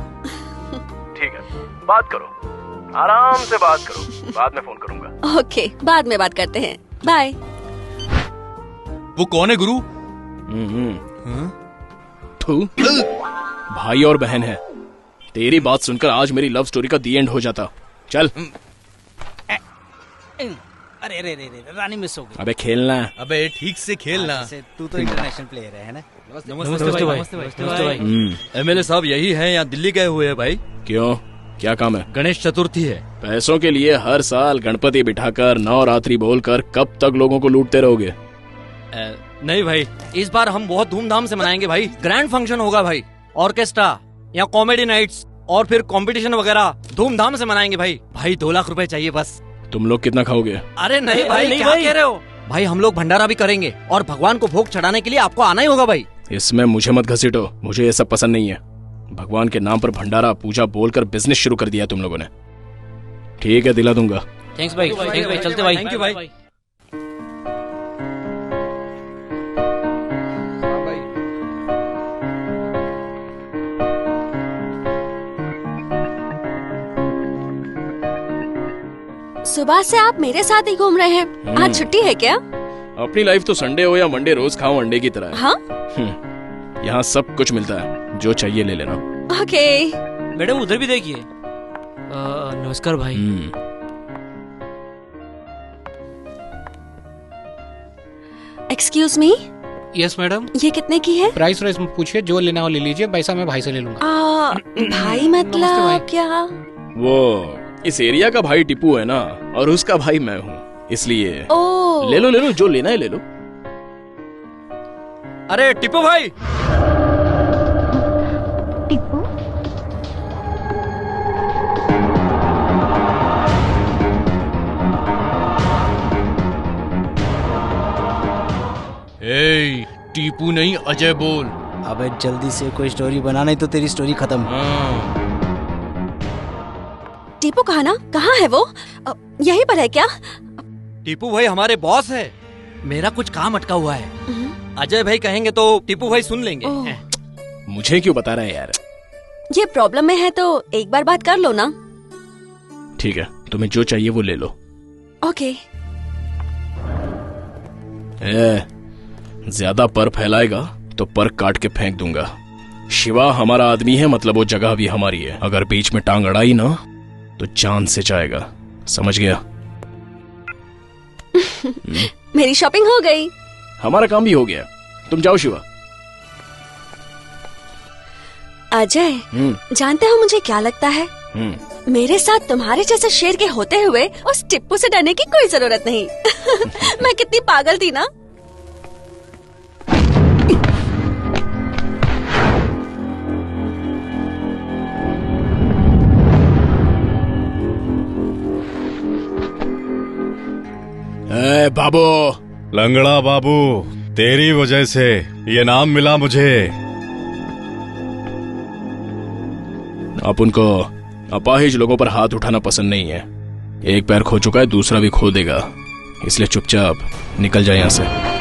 ठीक है, बात करो, आराम से बात करो, बाद में फोन करूंगा। ओके, बाद में बात करते हैं, बाय। वो कौन है गुरु? भाई और बहन है। तेरी बात सुनकर आज मेरी लव स्टोरी का दी एंड हो जाता। चल। अरे रे रे रे, रानी मिस हो गई। अबे खेलना है। अबे ठीक से खेलना। तू तो इंटरनेशनल प्लेयर है ना? नमस्ते भाई। एमएलए साहब यही हैं या दिल्ली गए हुए हैं भाई? क्यों, क्या काम है? गणेश चतुर्थी है। पैसों के लिए हर साल गणपति बिठाकर नवरात्रि बोलकर कब तक लोगों को लूटते रहोगे? नहीं भाई, इस बार हम बहुत धूमधाम से मनाएंगे भाई। ग्रैंड फंक्शन होगा भाई, ऑर्केस्ट्रा या कॉमेडी नाइट्स और फिर कंपटीशन वगैरह धूमधाम से मनाएंगे भाई। भाई 2 लाख रुपए चाहिए बस। तुम लोग कितना खाओगे? अरे नहीं भाई, क्या कह रहे हो भाई? हम लोग भंडारा भी करेंगे और भगवान को भोग चढ़ाने के लिए आपको आना ही होगा भाई। इसमें मुझे मत घसीटो, मुझे ये सब पसंद नहीं है। भगवान के नाम पर भंडारा पूजा बोलकर बिजनेस शुरू कर दिया तुम लोगों ने। ठीक है, दिला दूंगा। थैंक्स भाई, थैंक्स भाई, चलते भाई। थैंक यू भाई। सुबह से आप मेरे साथ ही घूम रहे हैं, आज छुट्टी है क्या? अपनी लाइफ तो संडे हो या मंडे रोज खाओ अंडे की तरह है। हाँ? यहाँ सब कुछ मिलता है, जो चाहिए ले लेना। ओके। मैडम उधर भी देखिए। नमस्कार भाई। Excuse me. Yes madam. ये कितने की है? प्राइस वाइस पूछिए, जो लेना हो ले लीजिए, पैसा मैं भाई से ले लूंगा। भाई मतलब क्या? वो इस एरिया का भाई टिप्पू है ना, और उसका भाई मैं हूँ, इसलिए ओह। ले लो जो लेना है ले लो। अरे टिप्पू भाई, टिप्पू, ए, टीपू नहीं अजय बोल। अबे जल्दी से कोई स्टोरी बना, नहीं तो तेरी स्टोरी खत्म। टीपू कहा ना, कहाँ है वो? यहीं पर है क्या? टीपू भाई हमारे बॉस है, मेरा कुछ काम अटका हुआ है। अजय भाई कहेंगे तो टीपू भाई सुन लेंगे। मुझे क्यों बता रहा है यार? ये प्रॉब्लम में है तो एक बार बात कर लो ना। ठीक है, तुम्हें जो चाहिए वो ले लो। ओके। ज्यादा पर फैलाएगा तो पर काट के फेंक दूंगा। शिवा हमारा आदमी है, मतलब वो जगह भी हमारी है। अगर बीच में टांग अड़ाई ना तो जान से जाएगा, समझ गया? मेरी शॉपिंग हो गई, हमारा काम भी हो गया, तुम जाओ शिवा। अजय, जानते हो मुझे क्या लगता है? मेरे साथ तुम्हारे जैसे शेर के होते हुए उस टिप्पू से डरने की कोई जरूरत नहीं। मैं कितनी पागल थी ना। बाबू, लंगड़ा बाबू, तेरी वजह से ये नाम मिला मुझे। अब उनको अपाहिज लोगों पर हाथ उठाना पसंद नहीं है। एक पैर खो चुका है, दूसरा भी खो देगा, इसलिए चुपचाप निकल जाए यहाँ से।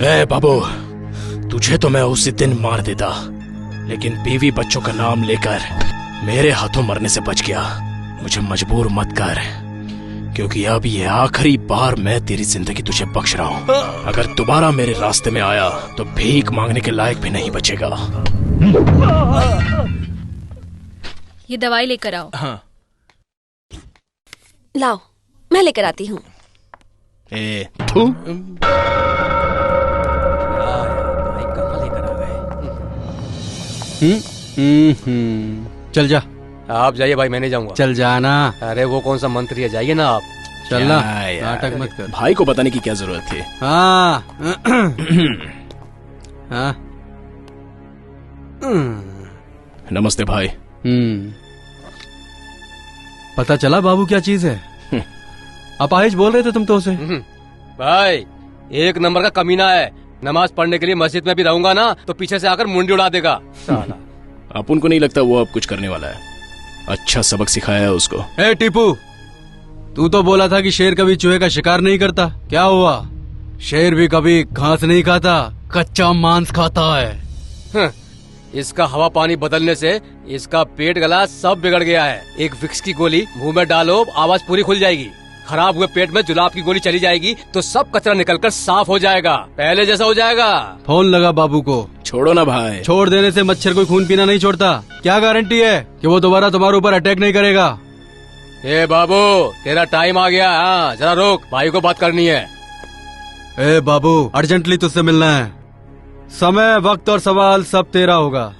ए बाबू, तुझे तो मैं उसी दिन मार देता, लेकिन बीवी बच्चों का नाम लेकर मेरे हाथों मरने से बच गया। मुझे मजबूर मत कर, क्योंकि अब ये आखिरी बार मैं तेरी जिंदगी तुझे बख्श रहा हूँ। अगर दोबारा मेरे रास्ते में आया तो भीख मांगने के लायक भी नहीं बचेगा। ये दवाई लेकर आओ। हाँ। लाओ, मैं लेकर आती हूँ। चल जा। आप जाइए भाई, मैं नहीं जाऊंगा। चल जाना। अरे वो कौन सा मंत्री है, जाइए ना आप। चलना, क्या नाटक मत कर। भाई को बताने की क्या जरूरत थी। हाँ। हाँ। नमस्ते भाई। पता चला बाबू क्या चीज है? अपाहिज बोल रहे थे तुम तो उसे। भाई एक नंबर का कमीना है। नमाज पढ़ने के लिए मस्जिद में भी रहूंगा ना तो पीछे से आकर मुंडी उड़ा देगा साला। अपन को नहीं लगता वो अब कुछ करने वाला है। अच्छा सबक सिखाया है उसको। ए टीपू, तू तो बोला था कि शेर कभी चूहे का शिकार नहीं करता। क्या हुआ? शेर भी कभी घास नहीं खाता, कच्चा मांस खाता है। इसका हवा पानी बदलने से इसका पेट गला सब बिगड़ गया है। एक विक्स की गोली मुंह में डालो, आवाज पूरी खुल जाएगी। खराब हुए पेट में जुलाब की गोली चली जाएगी तो सब कचरा निकलकर साफ हो जाएगा, पहले जैसा हो जाएगा। फोन लगा बाबू को। छोड़ो ना भाई। छोड़ देने से मच्छर कोई खून पीना नहीं छोड़ता। क्या गारंटी है कि वो दोबारा तुम्हारे ऊपर अटैक नहीं करेगा? ए बाबू, तेरा टाइम आ गया। हाँ जरा रोक, भाई को बात करनी है। ए बाबू, अर्जेंटली तुझसे मिलना है। समय, वक्त और सवाल सब तेरा होगा,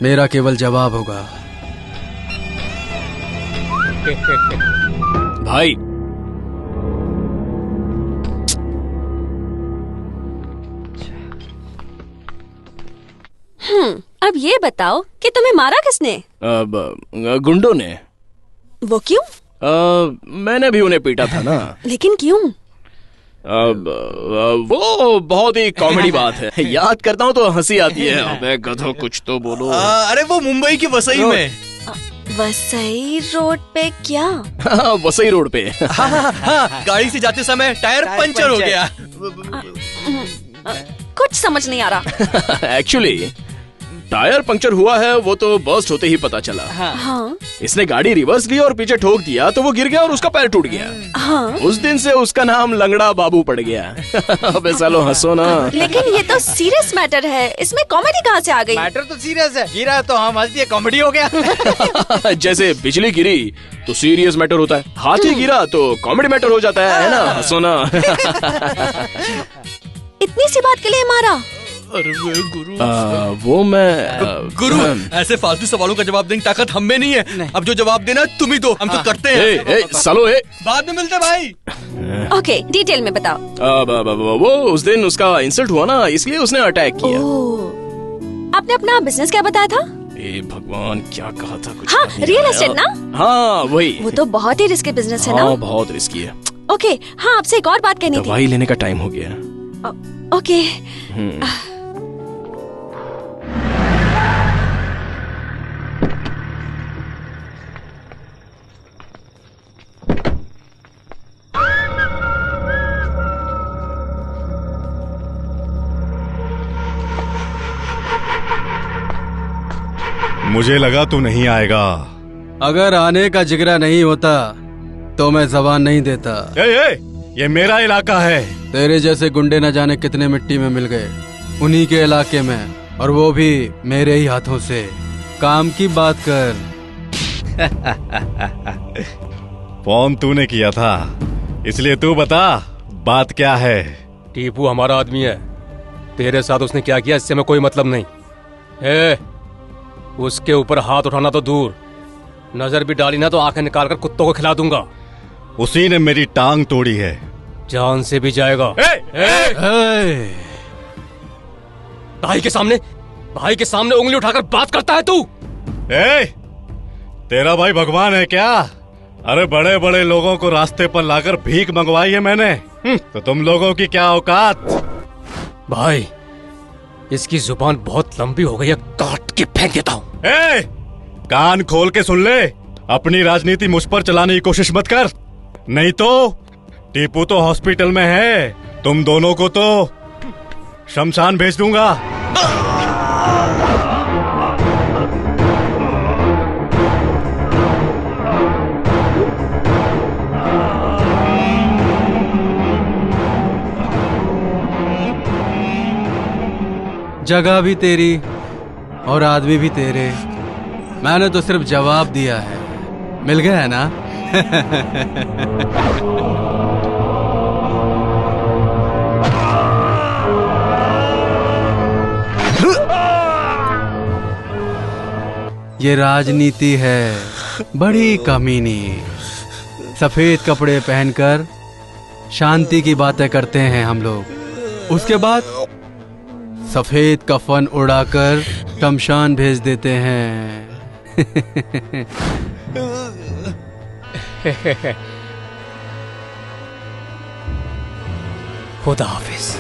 मेरा केवल जवाब होगा। भाई अब ये बताओ कि तुम्हें मारा किसने? अब गुंडों ने। वो क्यों? मैंने भी उन्हें पीटा था ना। लेकिन क्यों? वो बहुत ही कॉमेडी बात है। याद करता हूँ तो हंसी आती है। अबे गधो कुछ तो बोलो। अरे वो मुंबई की वसई में। वसई रोड पे क्या? वसई रोड पे। हाँ, गाड़ी से जाते समय टायर पंचर हो गया। कुछ समझ नहीं आ रहा। एक्चुअली टायर पंक्चर हुआ है, वो तो बर्स्ट होते ही पता चला। हाँ। इसने गाड़ी रिवर्स ली और पीछे ठोक दिया तो वो गिर गया और उसका पैर टूट गया। हाँ। उस दिन से उसका नाम लंगड़ा बाबू पड़ गया। अबे सालो हंसो ना। लेकिन ये तो सीरियस मैटर है, इसमें कॉमेडी कहाँ से आ गई? मैटर तो सीरियस है, गिरा तो हम हंस दिए, कॉमेडी हो गया। जैसे बिजली गिरी तो सीरियस मैटर होता है, हाथी गिरा तो कॉमेडी मैटर हो जाता है ना? हंसो ना। इतनी सी बात के लिए मारा? अरे गुरु, वो मैं गुरु ऐसे फालतू सवालों का जवाब देने की ताकत हम में नहीं है। अब जो जवाब देना तुम ही दो, हम तो करते हैं। सालो बाद में मिलते भाई। ओके, डिटेल में बताओ। वो उस दिन उसका इंसल्ट हुआ ना, इसलिए उसने अटैक किया। आपने अपना बिजनेस क्या बताया था? भगवान क्या कहा था कुछ? हाँ, रियल एस्टेट ना? हाँ वही। वो तो बहुत ही रिस्की बिजनेस है ना? हाँ बहुत रिस्की है। ओके, हाँ आपसे एक और बात कहनी थी। दवाई लेने का टाइम हो गया। ओके। मुझे लगा तू नहीं आएगा। अगर आने का जिगरा नहीं होता तो मैं जबान नहीं देता। ये मेरा इलाका है। तेरे जैसे गुंडे न जाने कितने मिट्टी में मिल गए उन्हीं के इलाके में, और वो भी मेरे ही हाथों से। काम की बात कर। फोन तूने किया था, इसलिए तू बता बात क्या है। टीपू हमारा आदमी है, तेरे साथ उसने क्या किया इससे मैं कोई मतलब नहीं। उसके ऊपर हाथ उठाना तो दूर, नजर भी डाली ना तो आंखें निकाल कर कुत्तों को खिला दूंगा। उसी ने मेरी टांग तोड़ी है। जान से भी जाएगा। भाई के सामने उंगली उठाकर बात करता है तू? तेरा भाई भगवान है क्या? अरे बड़े बड़े लोगों को रास्ते पर लाकर भीख मंगवाई है मैंने, तो तुम लोगों की क्या औकात? भाई इसकी जुबान बहुत लंबी हो गई है, काट के फेंक देता हूँ। कान खोल के सुन ले, अपनी राजनीति मुझ पर चलाने की कोशिश मत कर, नहीं तो टीपू तो हॉस्पिटल में है, तुम दोनों को तो शमशान भेज दूंगा। जगह भी तेरी और आदमी भी तेरे। मैंने तो सिर्फ जवाब दिया है। मिल गया है ना? ये राजनीति है, बड़ी कमीनी। सफेद कपड़े पहनकर शांति की बातें करते हैं हम लोग, उसके बाद सफेद कफन उड़ाकर शमशान भेज देते हैं। खुदा हाफिज।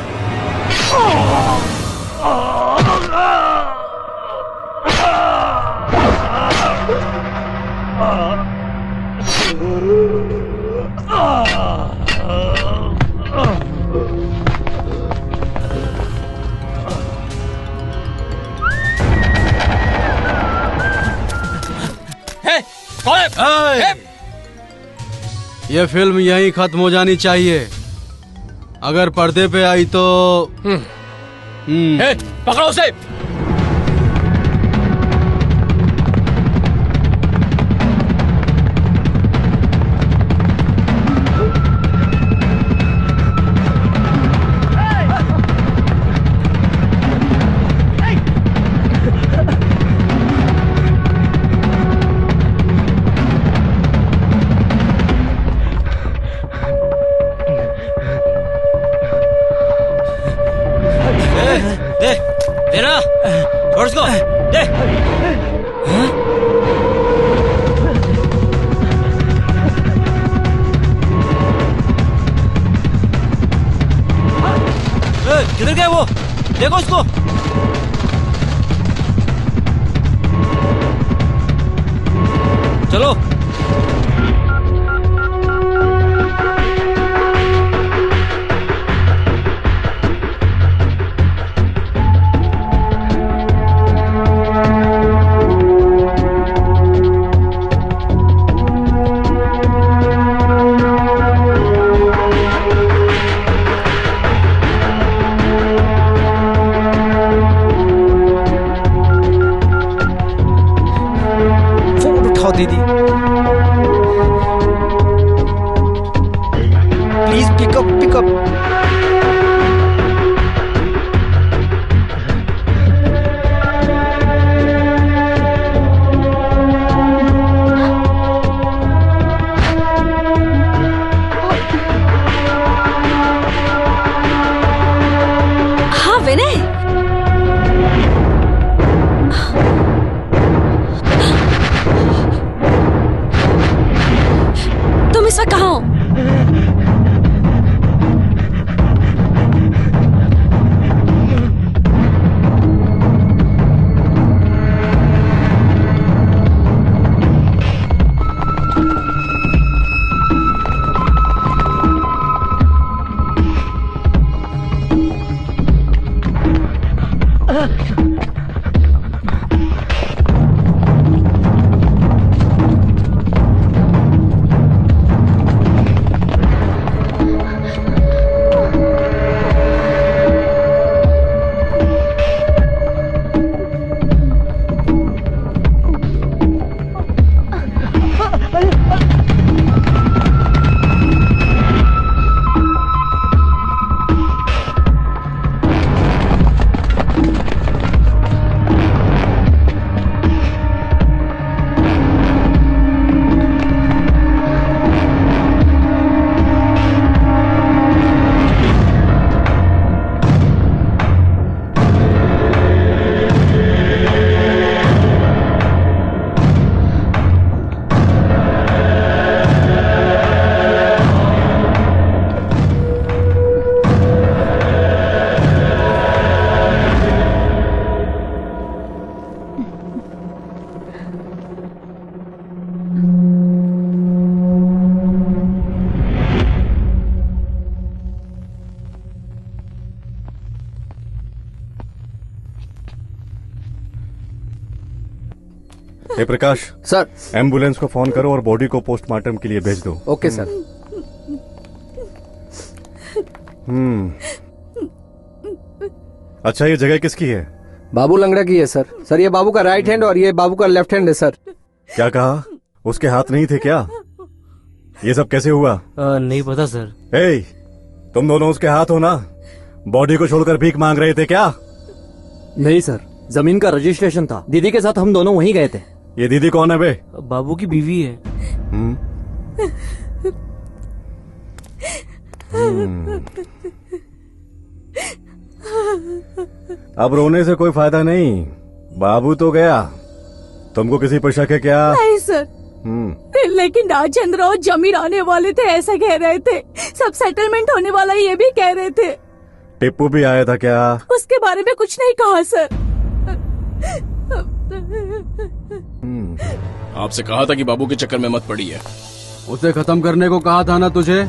ये फिल्म यहीं खत्म हो जानी चाहिए। अगर पर्दे पे आई तो पकड़ो उसे। किधर गया वो? देखो उसको। चलो। दीदी प्लीज पिकअप। हाँ विनय, इस वक्त कहाँ हो? हे प्रकाश सर, एम्बुलेंस को फोन करो और बॉडी को पोस्टमार्टम के लिए भेज दो। Okay sir. अच्छा, ये जगह किसकी है? बाबू लंगड़ा की है सर। सर, ये बाबू का राइट हैंड और ये बाबू का लेफ्ट हैंड है सर। क्या कहा? उसके हाथ नहीं थे क्या? ये सब कैसे हुआ? नहीं पता सर। ए, तुम दोनों उसके हाथ हो ना? बॉडी को छोड़कर भीख मांग रहे थे क्या? नहीं सर, जमीन का रजिस्ट्रेशन था। दीदी के साथ हम दोनों वहीं गए थे। ये दीदी कौन है बे? बाबू की बीवी है। अब रोने से कोई फायदा नहीं, बाबू तो गया। तुमको किसी पर शक है क्या? नहीं सर, लेकिन राजेंद्र और जमीर आने वाले थे ऐसा कह रहे थे। सब सेटलमेंट होने वाला ये भी कह रहे थे। टिप्पू भी आया था क्या? उसके बारे में कुछ नहीं कहा सर। आपसे कहा था कि बाबू के चक्कर में मत पड़िए। उसे खत्म करने को कहा था ना तुझे।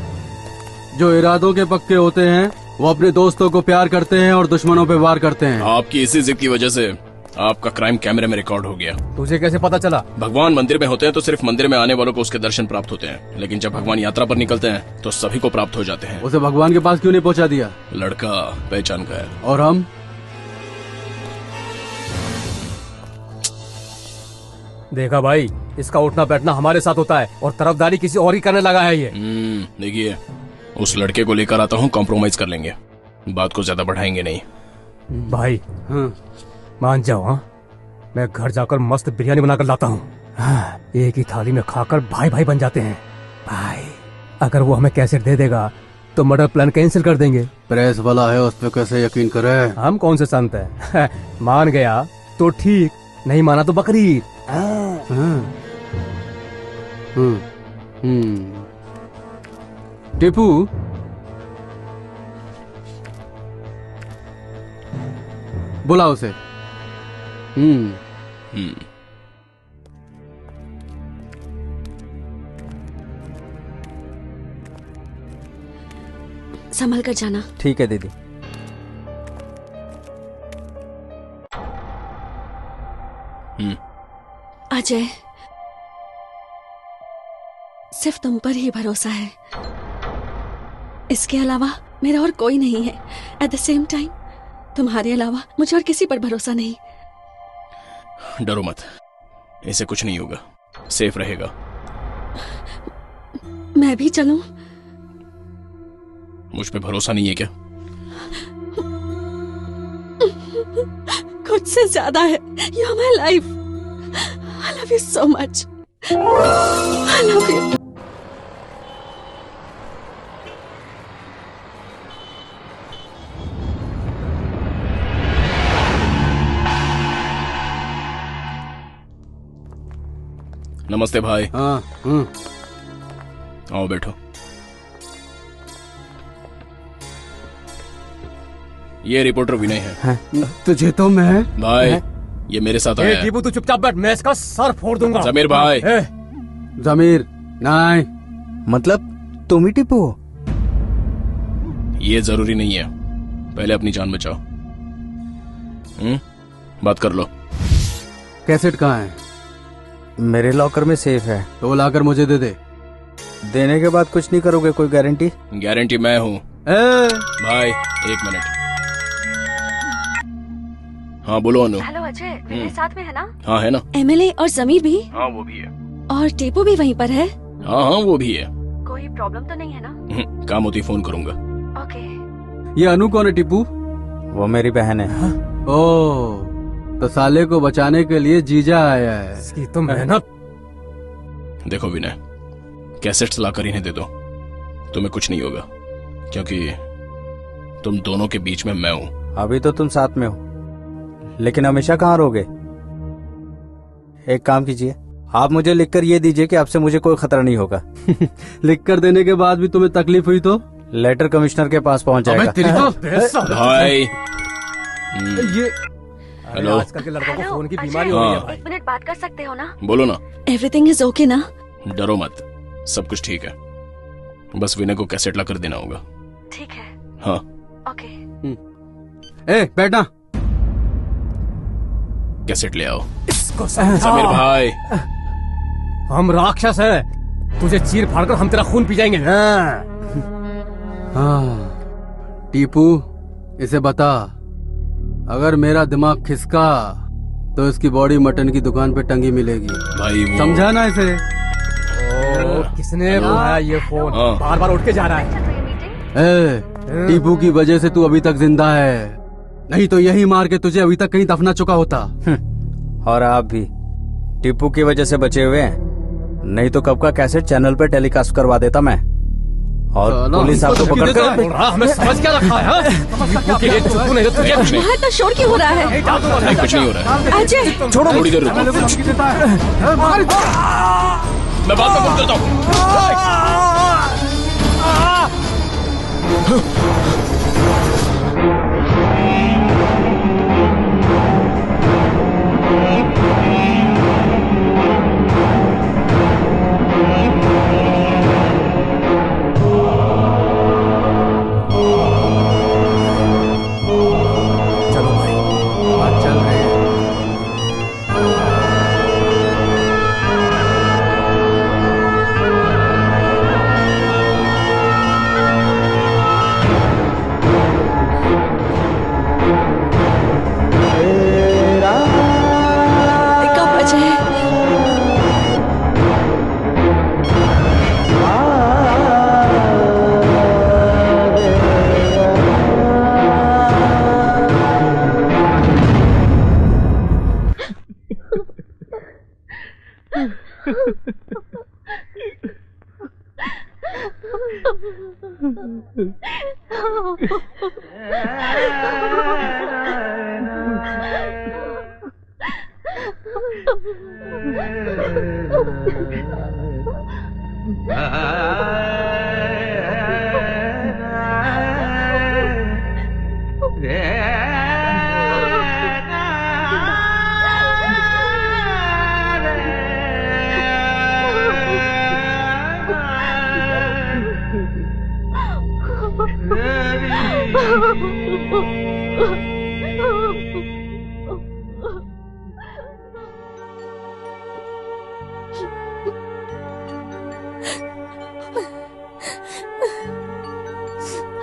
जो इरादों के पक्के होते हैं वो अपने दोस्तों को प्यार करते हैं और दुश्मनों पे वार करते हैं। आपकी इसी जिद की वजह से आपका क्राइम कैमरे में रिकॉर्ड हो गया। तुझे कैसे पता चला? भगवान मंदिर में होते हैं तो सिर्फ मंदिर में आने वालों को उसके दर्शन प्राप्त होते हैं, लेकिन जब भगवान यात्रा पर निकलते हैं तो सभी को प्राप्त हो जाते हैं। उसे भगवान के पास क्यों नहीं पहुंचा दिया? लड़का पहचान का है। और हम? देखा भाई, इसका उठना बैठना हमारे साथ होता है और तरफदारी किसी और ही करने लगा है ये। देखिए, उस लड़के को लेकर आता हूँ, कॉम्प्रोमाइज कर लेंगे, बात को ज्यादा बढ़ाएंगे नहीं। भाई मान जाओ। हाँ, मैं घर जाकर मस्त बिरयानी बनाकर लाता हूँ। हाँ, एक ही थाली में खाकर भाई भाई बन जाते हैं। भाई, अगर वो हमें कैसेट दे देगा तो मर्डर प्लान कैंसिल कर देंगे। प्रेस वाला है, उस पर कैसे यकीन करे? हम कौन से संत हैं? मान गया तो ठीक, नहीं माना तो बकरीद। टिप्पू, बुला उसे। संभल कर जाना। ठीक है दीदी। अजय, सिर्फ तुम पर ही भरोसा है, इसके अलावा मेरा और कोई नहीं है। एट द सेम टाइम तुम्हारे अलावा मुझे और किसी पर भरोसा नहीं। डरो मत, इसे कुछ नहीं होगा, सेफ रहेगा। मैं भी चलूं? मुझ पे भरोसा नहीं है क्या? खुद से ज्यादा है। You are my life. I love you so much. I love you. नमस्ते भाई। हाँ। आओ बैठो। ये रिपोर्टर विनय है। तुझे तो मैं भाई, ये मेरे साथ आया है। टीपू तू चुपचाप बैठ, मैं इसका सर फोड़ दूंगा। जमीर भाई। जमीर नहीं, मतलब तुम ही टीपू हो? ये जरूरी नहीं है, पहले अपनी जान बचाओ। बात कर लो। कैसेट कहाँ है? मेरे लॉकर में सेफ है। तो लाकर मुझे दे दे। देने के बाद कुछ नहीं करोगे? कोई गारंटी? गारंटी मैं हूँ। भाई एक मिनट। हाँ बोलो अनु। हेलो अजय, मेरे साथ में है ना? हाँ है ना। एमएलए और जमीर भी? हाँ वो भी है। और टीपू भी वहीं पर है? हाँ हाँ वो भी है। कोई प्रॉब्लम तो नहीं है ना? काम होती फोन करूंगा। ओके। ये अनु कौन है टिप्पू? वो मेरी बहन है। ओह, तो साले को बचाने के लिए जीजा आया है। इसकी तो मेहनत। देखो विनय, कैसेट्स लाकर इन्हें दे दो, तुम्हें कुछ नहीं होगा, क्योंकि तुम दोनों के बीच में मैं हूँ। अभी तो तुम साथ में हो, लेकिन हमेशा कहाँ रहोगे? एक काम कीजिए, आप मुझे लिखकर ये दीजिए कि आपसे मुझे कोई खतरा नहीं होगा। लिखकर देने के बाद भी तुम्हें तकलीफ हुई तो? लेटर कमिश्नर के पास पहुंच जाएगा। भाई ये हेलो। आजकल के लड़कों को फोन की बीमारी हो रही है भाई। 1 मिनट बात कर सकते हो ना? बोलो ना। एवरीथिंग इज ओके ना? डरो मत, सब कुछ ठीक है, बस विनय को कैसेट ला कर देना होगा। ठीक है। हाँ ओके। बैठना। कैसेट ले आओ। उसको समझा। समीर भाई, हम राक्षस हैं, तुझे चीर फाड़कर हम तेरा खून पी जाएंगे। हाँ टीपू, इसे बता, अगर मेरा दिमाग खिसका तो इसकी बॉडी मटन की दुकान पे टंगी मिलेगी। भाई वो... समझा ना इसे? किसने बुलाया ये फोन? बार बार उठ के जा रहा है। टीपू की वजह से तू अभी तक जिंदा है, नहीं तो यही मार के तुझे अभी तक कहीं दफना चुका होता। और आप भी टीपू की वजह से बचे हुए हैं, नहीं तो कब का कैसेट चैनल पे टेलीकास्ट करवा देता मैं। और पुलिस आपको पकड़ कर हमें समझ क्या रखा है? वहाँ तो शोर क्यों हो रहा है? कुछ नहीं हो रहा है। अजय छोड़ो, थोड़ी देर रुको, मैं बात में फोन करता हूँ।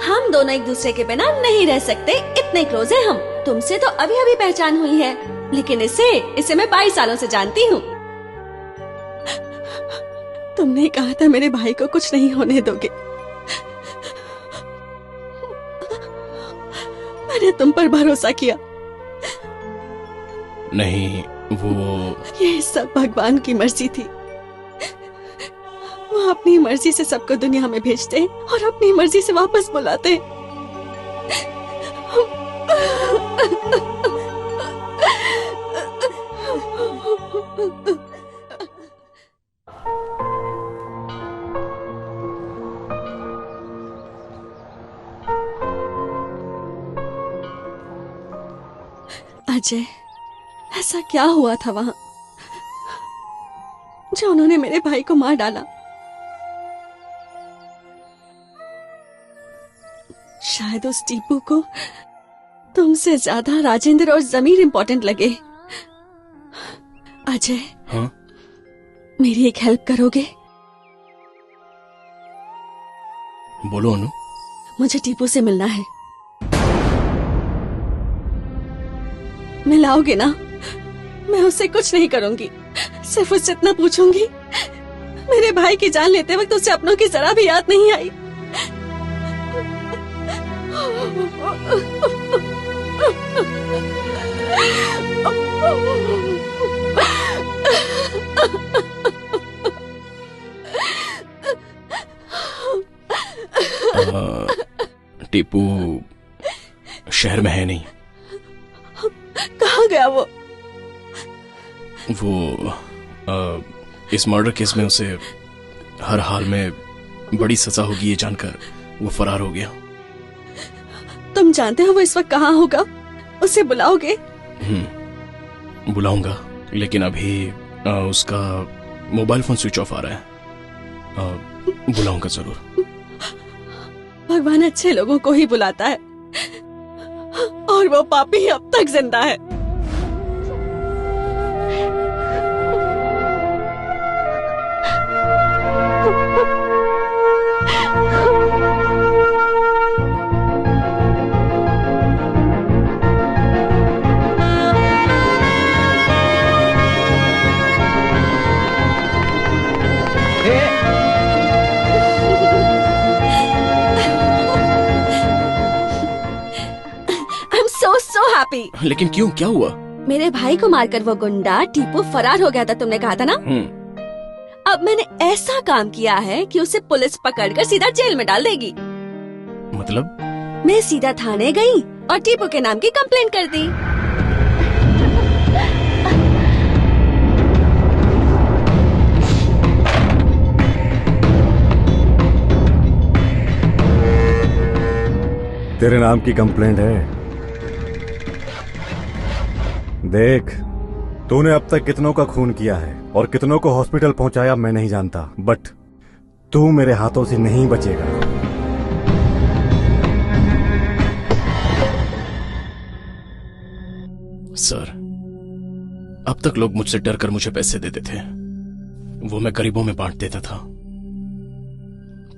हम दोनों एक दूसरे के बिना नहीं रह सकते, इतने क्लोज हैं हम। तुमसे तो अभी अभी पहचान हुई है, लेकिन इसे मैं 22 सालों से जानती हूँ। तुमने कहा था मेरे भाई को कुछ नहीं होने दोगे। मैंने तुम पर भरोसा किया। नहीं, वो... ये सब भगवान की मर्जी थी। वो अपनी मर्जी से सबको दुनिया में भेजते हैं और अपनी मर्जी से वापस बुलाते हैं। अजय, ऐसा क्या हुआ था वहां जो उन्होंने मेरे भाई को मार डाला? शायद उस टीपू को तुमसे ज्यादा राजेंद्र और जमीर इम्पोर्टेंट लगे। अजय, हाँ? मेरी एक हेल्प करोगे? बोलो अनु। मुझे टीपू से मिलना है। मिलाओगे ना? मैं उससे कुछ नहीं करूंगी, सिर्फ उससे इतना पूछूंगी, मेरे भाई की जान लेते वक्त उसे अपनों की जरा भी याद नहीं आई। टीपू शहर में है नहीं। कहाँ गया वो? इस मर्डर केस में उसे हर हाल में बड़ी सजा होगी ये जानकर वो फरार हो गया। तुम जानते हो वो इस वक्त कहाँ होगा? उसे बुलाओगे? बुलाऊंगा, लेकिन अभी उसका मोबाइल फोन स्विच ऑफ आ रहा है। बुलाऊंगा जरूर। भगवान अच्छे लोगों को ही बुलाता है और वो पापी अब तक जिंदा है। So happy. लेकिन क्यों, क्या हुआ? मेरे भाई को मारकर वो गुंडा टीपू फरार हो गया था, तुमने कहा था ना। अब मैंने ऐसा काम किया है कि उसे पुलिस पकड़कर सीधा जेल में डाल देगी। मतलब? मैं सीधा थाने गई और टीपू के नाम की कंप्लेंट कर दी। तेरे नाम की कंप्लेंट है। देख, तूने अब तक कितनों का खून किया है और कितनों को हॉस्पिटल पहुंचाया मैं नहीं जानता, बट तू मेरे हाथों से नहीं बचेगा। सर, अब तक लोग मुझसे डर कर मुझे पैसे देते थे, वो मैं गरीबों में बांट देता था।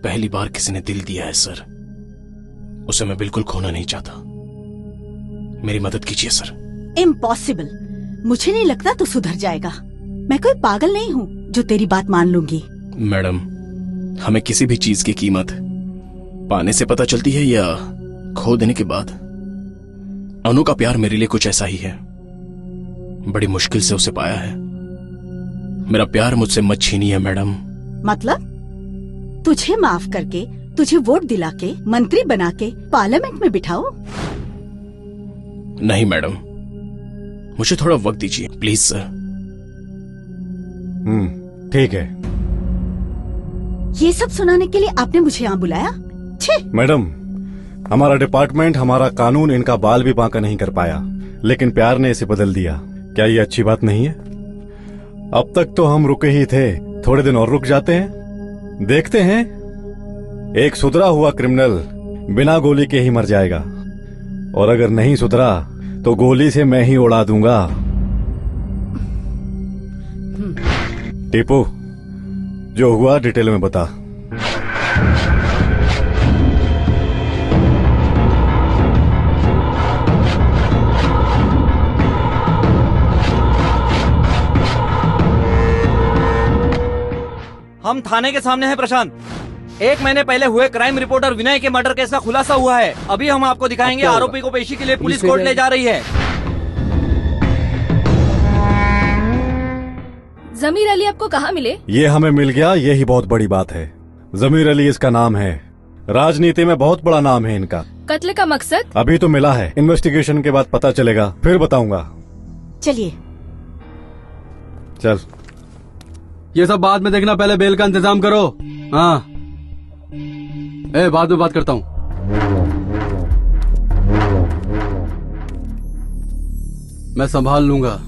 पहली बार किसी ने दिल दिया है सर, उसे मैं बिल्कुल खोना नहीं चाहता। मेरी मदद कीजिए सर। इम्पॉसिबल। मुझे नहीं लगता तू सुधर जाएगा। मैं कोई पागल नहीं हूँ जो तेरी बात मान लूंगी। मैडम, हमें किसी भी चीज की कीमत पाने से पता चलती है या खो देने के बाद? अनु का प्यार मेरे लिए कुछ ऐसा ही है, बड़ी मुश्किल से उसे पाया है। मेरा प्यार मुझसे मत छीनिए मैडम। मतलब तुझे माफ करके, तुझे वोट दिला के, मंत्री बना के पार्लियामेंट में बिठाओ? नहीं मैडम, मुझे थोड़ा वक्त दीजिए प्लीज सर। ठीक है। ये सब सुनाने के लिए आपने मुझे यहाँ बुलाया? छे! मैडम, हमारा डिपार्टमेंट, हमारा कानून इनका बाल भी बांका नहीं कर पाया, लेकिन प्यार ने इसे बदल दिया। क्या ये अच्छी बात नहीं है? अब तक तो हम रुके ही थे, थोड़े दिन और रुक जाते हैं, देखते हैं। एक सुधरा हुआ क्रिमिनल बिना गोली के ही मर जाएगा, और अगर नहीं सुधरा तो गोली से मैं ही उड़ा दूंगा। टीपू, जो हुआ डिटेल में बता। हम थाने के सामने हैं प्रशांत। 1 महीने पहले हुए क्राइम रिपोर्टर विनय के मर्डर केस का खुलासा हुआ है। अभी हम आपको दिखाएंगे। आरोपी को पेशी के लिए पुलिस कोर्ट ले जा रही है। जमीर अली आपको कहाँ मिले? ये हमें मिल गया, ये ही बहुत बड़ी बात है। जमीर अली इसका नाम है, राजनीति में बहुत बड़ा नाम है इनका। कत्ल का मकसद? अभी तो मिला है, इन्वेस्टिगेशन के बाद पता चलेगा, फिर बताऊंगा। चलिए। चल। ये सब बाद में देखना, पहले बेल का इंतजाम करो। हाँ, बाद में बात करता हूँ। मैं संभाल लूंगा।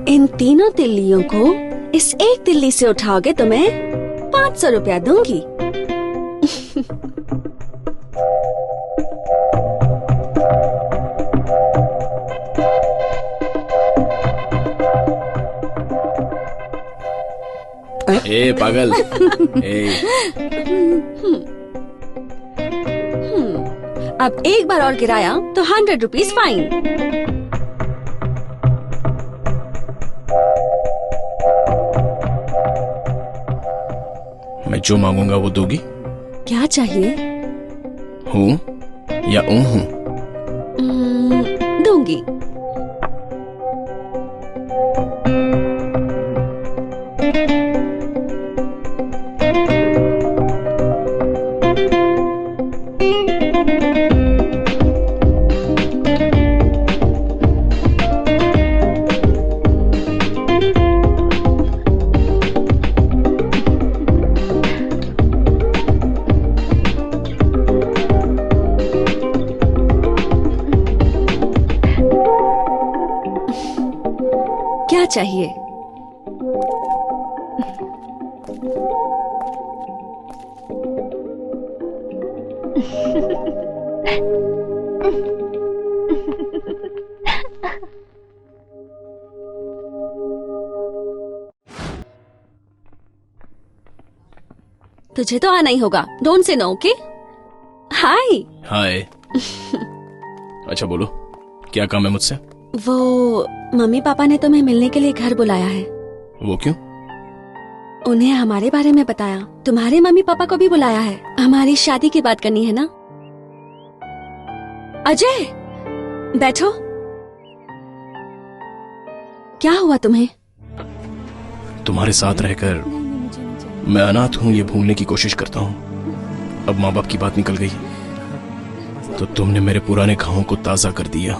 इन तीनों तिल्लियों को इस एक तिल्ली से उठाओगे तो मैं 500 रुपया दूंगी। ए पागल। अब एक बार और गिराया तो 100 रुपीज फाइन। मैं जो मांगूंगा वो दोगी? क्या चाहिए? हूँ या हूँ? दूंगी। क्या चाहिए? तुझे तो आना ही होगा। Don't say no, okay? हाय। हाय। अच्छा बोलो, क्या काम है मुझसे? वो मम्मी पापा ने तुम्हें मिलने के लिए घर बुलाया है। वो क्यों? उन्हें हमारे बारे में बताया, तुम्हारे मम्मी पापा को भी बुलाया है। हमारी शादी की बात करनी है ना। अजय बैठो। क्या हुआ तुम्हें? तुम्हारे साथ रहकर मैं अनाथ हूं ये भूलने की कोशिश करता हूं। अब माँ बाप की बात निकल गई तो तुमने मेरे पुराने घावों को ताजा कर दिया।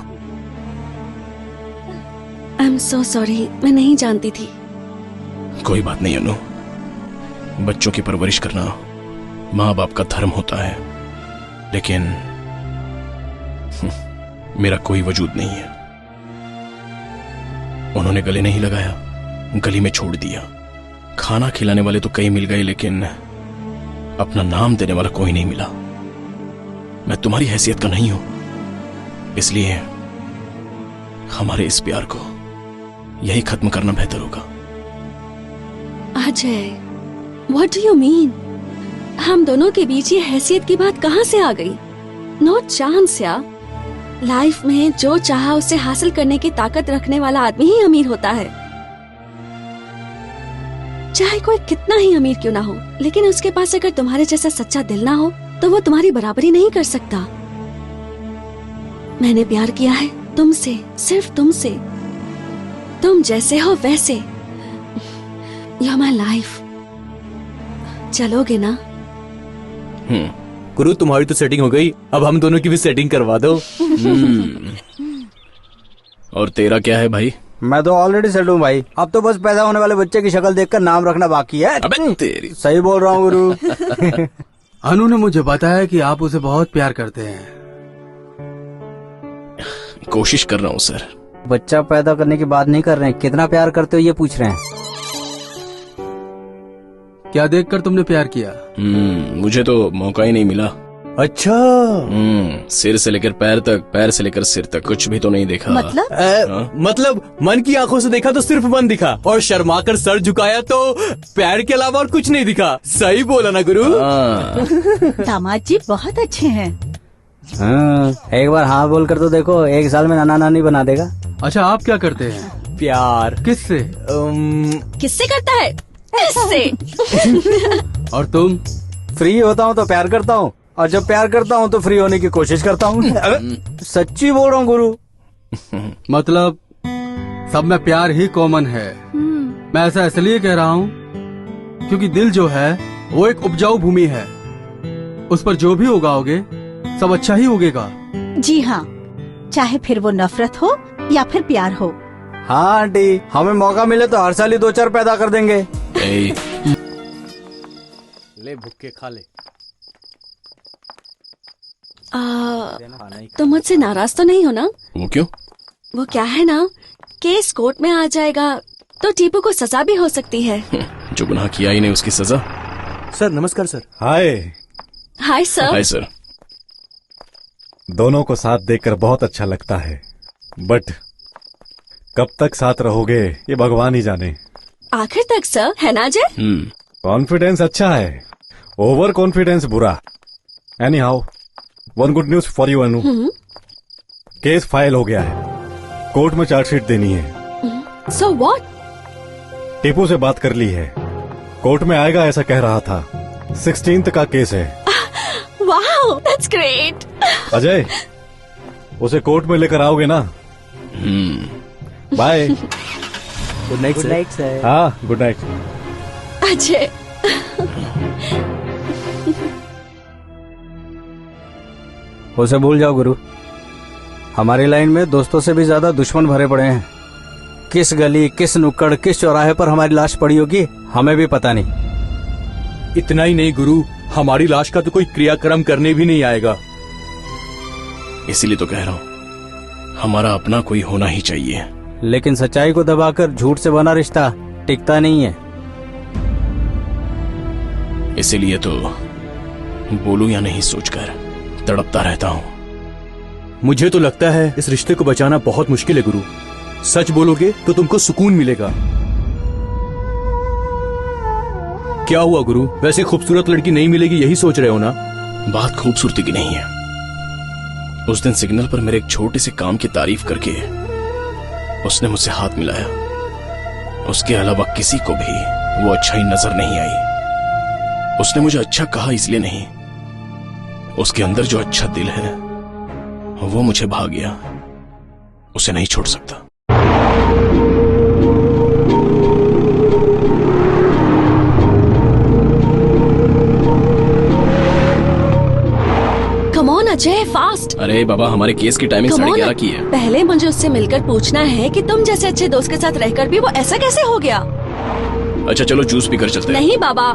आई एम सो सॉरी, मैं नहीं जानती थी। कोई बात नहीं अनु, बच्चों की परवरिश करना माँ बाप का धर्म होता है, लेकिन मेरा कोई वजूद नहीं है। उन्होंने गले नहीं लगाया, गली में छोड़ दिया। खाना खिलाने वाले तो कई मिल गए, लेकिन अपना नाम देने वाला कोई नहीं मिला। मैं तुम्हारी हैसियत का नहीं हूं, इसलिए हमारे इस प्यार को यही खत्म करना बेहतर होगा। Ajay, what do you mean? हम दोनों के बीच ये हैसियत की बात कहाँ से आ गई? नो चांस यार। लाइफ में जो चाहा उसे हासिल करने की ताकत रखने वाला आदमी ही अमीर होता है। चाहे कोई कितना ही अमीर क्यों ना हो, लेकिन उसके पास अगर तुम्हारे जैसा सच्चा दिल ना हो तो वो तुम्हारी बराबरी नहीं कर सकता। मैंने प्यार किया है तुमसे, सिर्फ तुमसे। तुम जैसे हो वैसे। You are my life. चलोगे ना? गुरु, तुम्हारी तो सेटिंग हो गई, अब हम दोनों की भी सेटिंग करवा दो। और तेरा क्या है भाई? मैं तो ऑलरेडी सेट हूँ भाई। अब तो बस पैदा होने वाले बच्चे की शक्ल देखकर नाम रखना बाकी है। अबे तेरी। सही बोल रहा हूँ गुरु। अनु ने मुझे बताया कि आप उसे बहुत प्यार करते हैं। कोशिश कर रहा हूँ सर। बच्चा पैदा करने की बात नहीं कर रहे हैं, कितना प्यार करते हो ये पूछ रहे हैं। क्या देखकर तुमने प्यार किया? मुझे तो मौका ही नहीं मिला। अच्छा। सिर से लेकर पैर तक, पैर से लेकर सिर तक कुछ भी तो नहीं देखा। मतलब? मतलब मन की आंखों से देखा तो सिर्फ मन दिखा, और शर्मा कर सर झुकाया तो पैर के अलावा और कुछ नहीं दिखा। सही बोला ना गुरु? दामाद जी बहुत अच्छे हैं। एक बार हाँ बोल कर तो देखो, 1 साल में नाना नानी बना देगा। अच्छा, आप क्या करते हैं? प्यार। किससे? किससे करता है? इससे। और तुम? फ्री होता हूँ तो प्यार करता हूँ, और जब प्यार करता हूँ तो फ्री होने की कोशिश करता हूँ। सच्ची बोल रहा हूँ गुरु। मतलब सब में प्यार ही कॉमन है। मैं ऐसा इसलिए कह रहा हूँ क्योंकि दिल जो है वो एक उपजाऊ भूमि है। उस पर जो भी उगाओगे सब अच्छा ही उगेगा। जी हाँ, चाहे फिर वो नफरत हो या फिर प्यार हो। हाँ आंटी, हमें मौका मिले तो हर साल ही 2-4 पैदा कर देंगे। ले भुक्के खा ले। तुम मुझसे नाराज तो नहीं हो ना? वो क्यों? वो क्या है ना, केस कोर्ट में आ जाएगा तो टीपू को सजा भी हो सकती है। जो गुनाह किया ही नहीं उसकी सजा। सर नमस्कार sir. Hi. Hi sir. Hi sir. दोनों को साथ देखकर बहुत अच्छा लगता है, बट कब तक साथ रहोगे ये भगवान ही जाने। आखिर तक सर, है ना अजय? कॉन्फिडेंस अच्छा है, ओवर कॉन्फिडेंस बुरा। Any how, one good news for you Anu. Case file हो गया है, कोर्ट में चार्जशीट देनी है। So what? टीपू से बात कर ली है, कोर्ट में आएगा ऐसा कह रहा था। 16th का केस है। Wow, that's great. अजय, उसे कोर्ट में लेकर आओगे ना? बाय। Good night sir. हाँ, गुड नाइट। अजय, उसे भूल जाओ गुरु। हमारी लाइन में दोस्तों से भी ज्यादा दुश्मन भरे पड़े हैं। किस गली, किस नुक्कड़, किस चौराहे पर हमारी लाश पड़ी होगी हमें भी पता नहीं। इतना ही नहीं गुरु, हमारी लाश का तो कोई क्रियाक्रम करने भी नहीं आएगा। इसीलिए तो कह रहा हूँ हमारा अपना कोई होना ही चाहिए। लेकिन सच्चाई को दबाकर झूठ से बना रिश्ता टिकता नहीं है। इसीलिए तो बोलूं या नहीं सोचकर तड़पता रहता हूँ। मुझे तो लगता है इस रिश्ते को बचाना बहुत मुश्किल है गुरु। सच बोलोगे तो तुमको सुकून मिलेगा। क्या हुआ गुरु? वैसे खूबसूरत लड़की नहीं मिलेगी यही सोच रहे हो ना? बात खूबसूरती की नहीं है। उस दिन सिग्नल पर मेरे एक छोटे से काम की तारीफ करके उसने मुझसे हाथ मिलाया। उसके अलावा किसी को भी वो अच्छाई नजर नहीं आई। उसने मुझे अच्छा कहा इसलिए नहीं, उसके अंदर जो अच्छा दिल है वो मुझे भा गया। उसे नहीं छोड़ सकता। Come on Ajay, fast. अरे बाबा, हमारे केस की टाइमिंग 11:30 की है। पहले मुझे उससे मिलकर पूछना है कि तुम जैसे अच्छे दोस्त के साथ रहकर भी वो ऐसा कैसे हो गया। अच्छा चलो जूस पीकर चलते हैं। नहीं बाबा,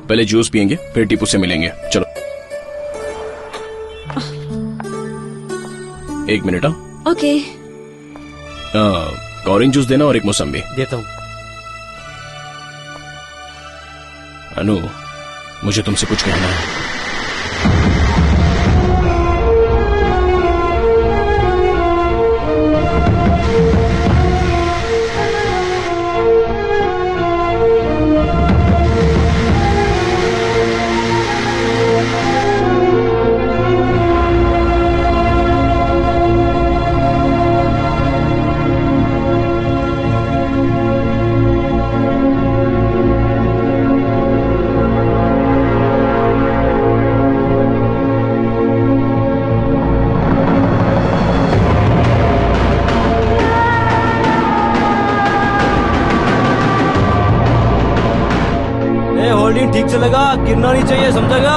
पहले जूस पियेंगे फिर टीपू से मिलेंगे। चलो 1 मिनट। ओके। ऑरेंज जूस देना और एक मौसम्बी। देता हूँ। अनु, मुझे तुमसे कुछ कहना है। ठीक से लगा, गिरना नहीं चाहिए, समझेगा?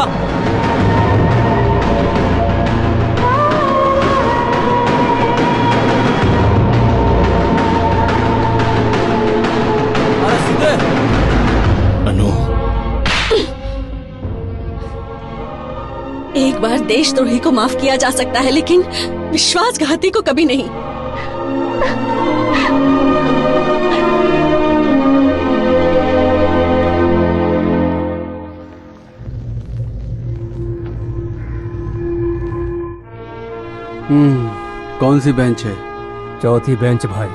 अरे सीधे। अनु, एक बार देशद्रोही को माफ किया जा सकता है लेकिन विश्वासघाती को कभी नहीं। कौन सी बेंच है? चौथी बेंच भाई।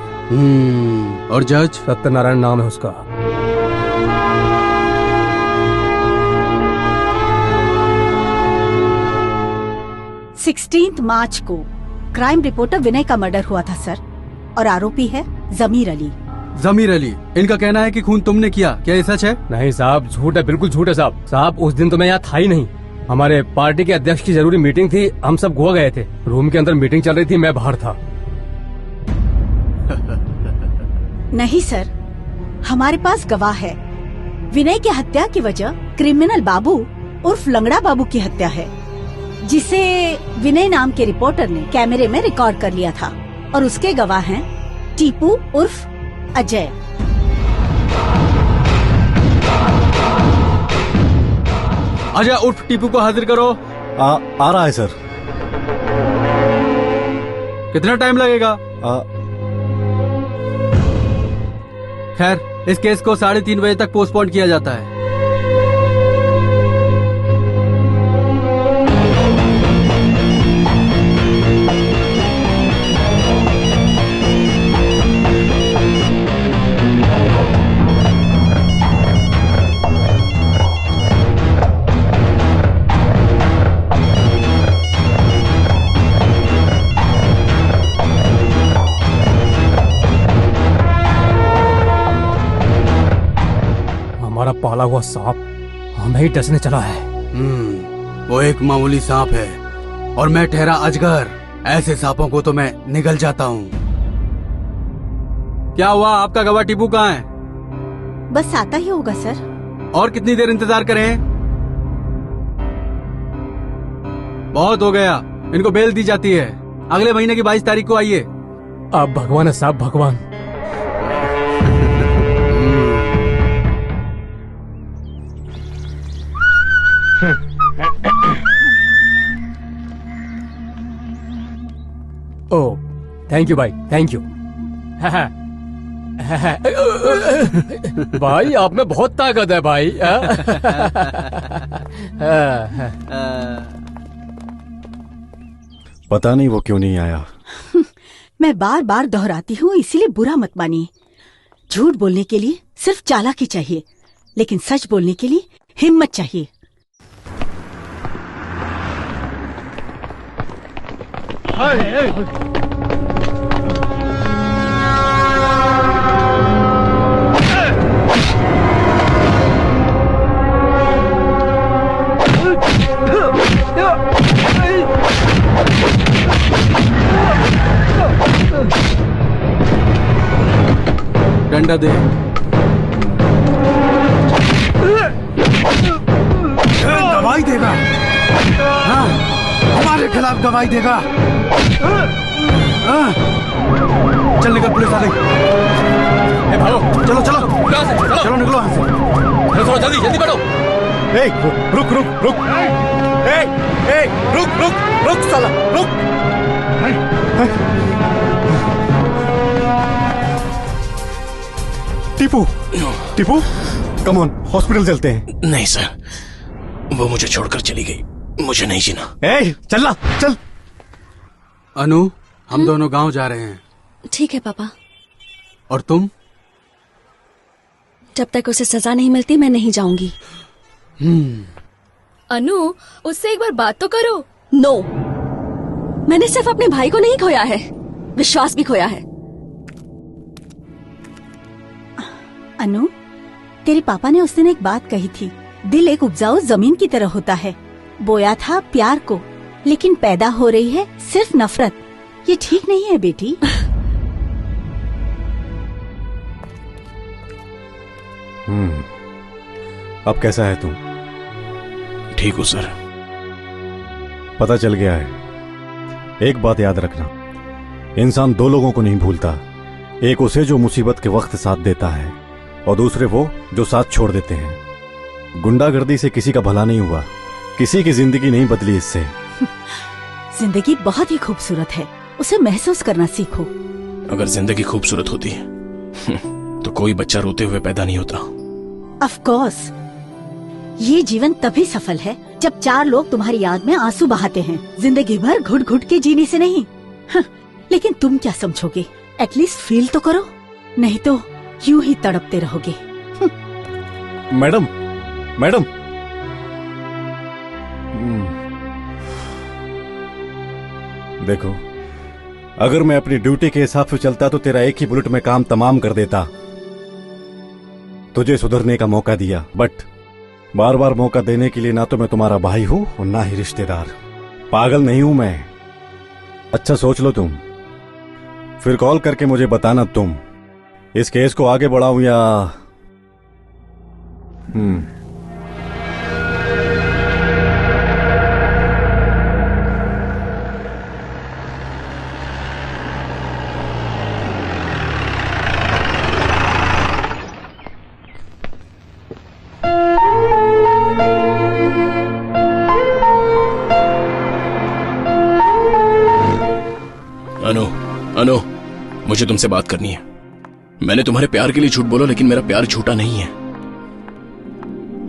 और जज? सत्यनारायण नाम है उसका। मार्च को क्राइम रिपोर्टर विनय का मर्डर हुआ था सर, और आरोपी है जमीर अली। जमीर अली, इनका कहना है कि खून तुमने किया, क्या ये सच है? नहीं साहब, झूठ है, बिल्कुल झूठ है साहब। साहब उस दिन तो मैं यहाँ था ही नहीं। हमारे पार्टी के अध्यक्ष की जरूरी मीटिंग थी, हम सब गोवा गए थे। रूम के अंदर मीटिंग चल रही थी, मैं बाहर था। नहीं सर, हमारे पास गवाह है। विनय की हत्या की वजह क्रिमिनल बाबू उर्फ लंगड़ा बाबू की हत्या है, जिसे विनय नाम के रिपोर्टर ने कैमरे में रिकॉर्ड कर लिया था। और उसके गवाह हैं टीपू उर्फ अजय। अजय उर्फ टीपू को हाजिर करो। आ रहा है सर। कितना टाइम लगेगा? खैर, इस केस को 3:30 बजे तक पोस्टपोन किया जाता है। हमारा पाला हुआ सांप हमें ही डसने चला है। वो एक मामूली सांप है और मैं ठहरा अजगर। ऐसे सांपों को तो मैं निगल जाता हूँ। क्या हुआ, आपका गवाह टीपू कहाँ है? बस आता ही होगा सर। और कितनी देर इंतजार करें? बहुत हो गया, इनको बेल दी जाती है। अगले महीने की 22 तारीख को आइए। आप भगवान है साहब, भगवान। ओह, थैंक यू भाई, थैंक यू। भाई आप में बहुत ताकत है भाई। पता नहीं वो क्यों नहीं आया। मैं बार बार दोहराती हूँ, इसीलिए बुरा मत मानिए। झूठ बोलने के लिए सिर्फ चालाकी चाहिए, लेकिन सच बोलने के लिए हिम्मत चाहिए। डंडा दे। गवाही देगा, हाँ, हमारे खिलाफ गवाही देगा। हाँ। चल निकल, पुलिस आ गई। भागो, चलो चलो चलो निकलो यहाँ से। चलो जल्दी जल्दी बढ़ो। रुक रुक रुक, रुक रुक रुक साला, रुक। Tipu, Tipu, come on, hospital चलते हैं। नहीं सर, वो मुझे छोड़कर चली गई, मुझे नहीं जीना। चल चल। अनु, हम दोनों गांव जा रहे हैं। ठीक है पापा। और तुम? जब तक उसे सजा नहीं मिलती मैं नहीं जाऊंगी। अनु, उससे एक बार बात तो करो। नो, मैंने सिर्फ अपने भाई को नहीं खोया है, विश्वास भी खोया है। अनु, तेरे पापा ने उस दिन एक बात कही थी, दिल एक उपजाऊ जमीन की तरह होता है। बोया था प्यार को, लेकिन पैदा हो रही है सिर्फ नफरत। ये ठीक नहीं है बेटी। अब कैसा है तू? ठीक हूँ सर। पता चल गया है। एक बात याद रखना, इंसान दो लोगों को नहीं भूलता, एक उसे जो मुसीबत के वक्त साथ देता है और दूसरे वो जो साथ छोड़ देते हैं। गुंडागर्दी से किसी का भला नहीं हुआ, किसी की जिंदगी नहीं बदली इससे। जिंदगी बहुत ही खूबसूरत है, उसे महसूस करना सीखो। अगर जिंदगी खूबसूरत होती तो कोई बच्चा रोते हुए पैदा नहीं होता। ऑफ कोर्स, ये जीवन तभी सफल है जब चार लोग तुम्हारी याद में आंसू बहाते हैं, जिंदगी भर घुट घुट के जीने से नहीं। लेकिन तुम क्या समझोगे? एटलीस्ट फील तो करो, नहीं तो यूं ही तड़पते रहोगे। मैडम, मैडम, देखो, अगर मैं अपनी ड्यूटी के हिसाब से चलता तो तेरा एक ही बुलेट में काम तमाम कर देता। तुझे सुधरने का मौका दिया, बट बार बार मौका देने के लिए ना तो मैं तुम्हारा भाई हूं और ना ही रिश्तेदार। पागल नहीं हूं मैं। अच्छा सोच लो तुम, फिर कॉल करके मुझे बताना तुम इस केस को आगे बढ़ाऊं या अनु, मुझे तुमसे बात करनी है। मैंने तुम्हारे प्यार के लिए झूठ बोला, लेकिन मेरा प्यार झूठा नहीं है।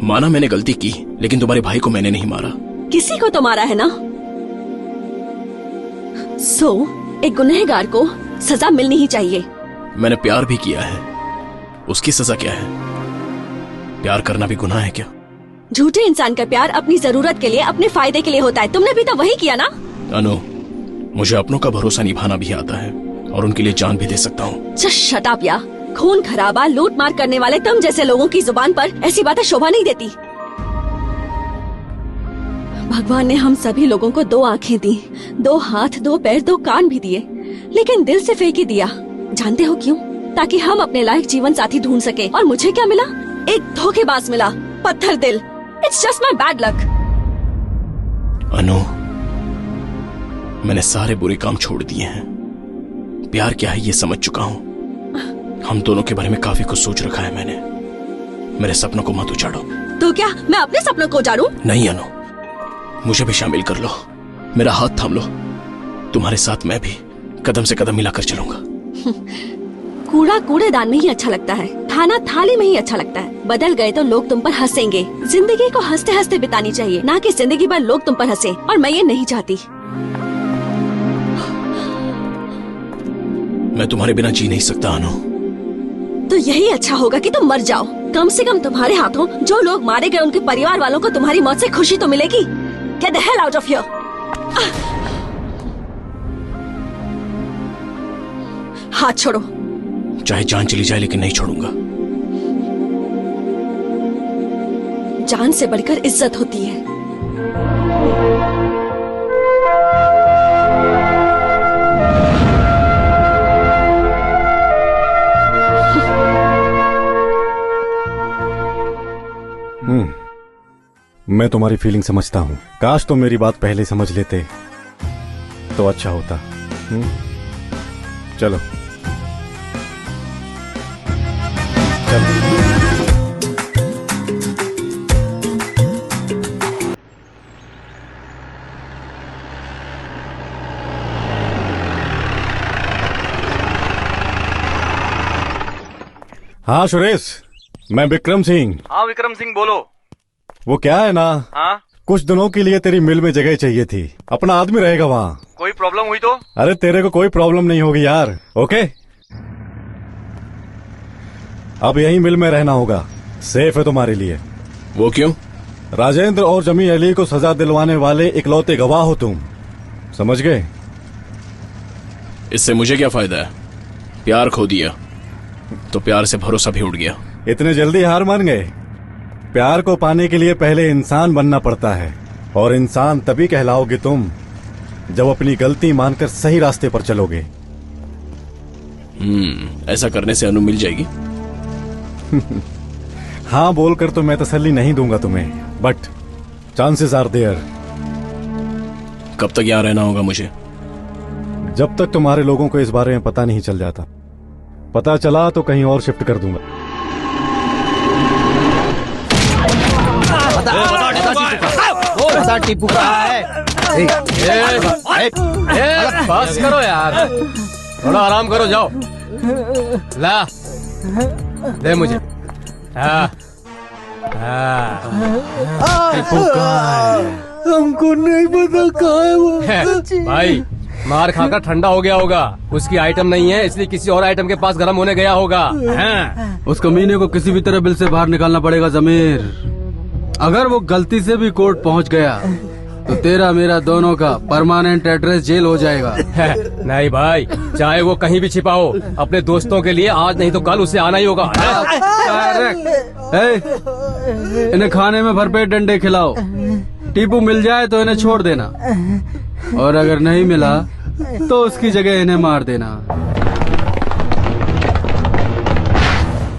माना मैंने गलती की, लेकिन तुम्हारे भाई को मैंने नहीं मारा। किसी को तो मारा है ना। एक गुनहगार को सजा मिलनी ही चाहिए। मैंने प्यार भी किया है, उसकी सजा क्या है? प्यार करना भी गुनाह है क्या? झूठे इंसान का प्यार अपनी जरूरत के लिए, अपने फायदे के लिए होता है। तुमने भी तो वही किया ना। अनु, मुझे अपनों का भरोसा निभाना भी आता है और उनके लिए जान भी दे सकता हूँ। शट अप या। खून खराबा, लूट मार करने वाले तुम जैसे लोगों की जुबान पर ऐसी बातें शोभा नहीं देती। भगवान ने हम सभी लोगों को 2 आंखें दी, 2 हाथ, 2 पैर, 2 कान भी दिए, लेकिन दिल से फेंक ही दिया। जानते हो क्यों? ताकि हम अपने लायक जीवन साथी ढूंढ सके। और मुझे क्या मिला? एक धोखेबाज मिला, पत्थर दिल। It's just my bad luck. Anu, मैंने सारे बुरे काम छोड़ दिए हैं। प्यार क्या है ये समझ चुका हूँ। हम दोनों के बारे में काफी कुछ सोच रखा है मैंने। मेरे सपनों को मत उजाड़ो। तो क्या मैं अपने सपनों को उजाड़ूं? नहीं अनु, मुझे भी शामिल कर लो, मेरा हाथ थाम लो। तुम्हारे साथ मैं भी कदम से कदम मिलाकर चलूंगा। कूड़ा कूड़ेदान में ही अच्छा लगता है, खाना थाली में ही अच्छा लगता है। बदल गए तो लोग तुम पर हंसेंगे। जिंदगी को हंसते हंसते बितानी चाहिए, ना कि जिंदगी भर लोग तुम पर हंसे। और मैं ये नहीं चाहती। मैं तुम्हारे बिना जी नहीं सकता अनु। तो यही अच्छा होगा कि तुम मर जाओ। कम से कम तुम्हारे हाथों जो लोग मारे गए उनके परिवार वालों को तुम्हारी मौत से खुशी तो मिलेगी। Get the hell out of here! हाथ छोड़ो। चाहे जान चली जाए लेकिन नहीं छोड़ूंगा। जान से बढ़कर इज्जत होती है। मैं तुम्हारी फीलिंग समझता हूँ। काश तुम मेरी बात पहले समझ लेते तो अच्छा होता। चलो हाँ सुरेश, मैं विक्रम सिंह। हाँ विक्रम सिंह बोलो। वो क्या है ना, हाँ कुछ दिनों के लिए तेरी मिल में जगह चाहिए थी। अपना आदमी रहेगा वहाँ। कोई प्रॉब्लम हुई तो? अरे तेरे को कोई प्रॉब्लम नहीं होगी यार। ओके, अब यही मिल में रहना होगा। सेफ है तुम्हारे लिए। वो क्यों? राजेंद्र और जमी अली को सजा दिलवाने वाले इकलौते गवाह हो तुम, समझ गए? इससे मुझे क्या फायदा है? प्यार खो दिया तो प्यार से भरोसा भी उड़ गया। इतने जल्दी हार मान गए? प्यार को पाने के लिए पहले इंसान बनना पड़ता है, और इंसान तभी कहलाओगे तुम जब अपनी गलती मानकर सही रास्ते पर चलोगे। ऐसा करने से अनु मिल जाएगी? हाँ बोलकर तो मैं तसल्ली नहीं दूंगा तुम्हें, बट चांसेस आर देयर। कब तक यहाँ रहना होगा मुझे? जब तक तुम्हारे लोगों को इस बारे में पता नहीं चल जाता। पता चला तो कहीं और शिफ्ट कर दूंगा। बता टीपू कहाँ है? बस करो यार, थोड़ा आराम करो। जाओ ला दे मुझे। हमको नहीं पता कहाँ है वो। भाई मार खाकर ठंडा हो गया होगा। उसकी आइटम नहीं है, इसलिए किसी और आइटम के पास गर्म होने गया होगा। उस कमीने को किसी भी तरह बिल से बाहर निकालना पड़ेगा जमीर। अगर वो गलती से भी कोर्ट पहुंच गया तो तेरा मेरा दोनों का परमानेंट एड्रेस जेल हो जाएगा। नहीं भाई, चाहे वो कहीं भी छिपा हो, अपने दोस्तों के लिए आज नहीं तो कल उसे आना ही होगा। इन्हें खाने में भरपेट डंडे खिलाओ। टीपू मिल जाए तो इन्हें छोड़ देना, और अगर नहीं मिला तो उसकी जगह इन्हें मार देना।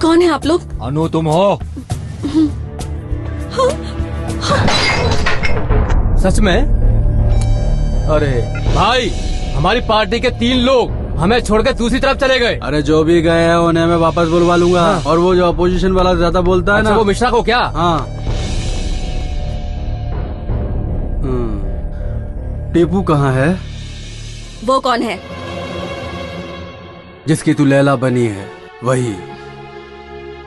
कौन है आप लोग? अनु तुम हो? सच में? अरे भाई, हमारी पार्टी के 3 लोग हमें छोड़ के दूसरी तरफ चले गए। अरे जो भी गए हैं उन्हें मैं वापस बुलवा लूंगा। हाँ। और वो जो अपोजिशन वाला ज्यादा बोलता है ना, वो मिश्रा को क्या? हाँ। टीपू कहाँ है? वो कौन है? जिसकी तू लैला बनी है, वही।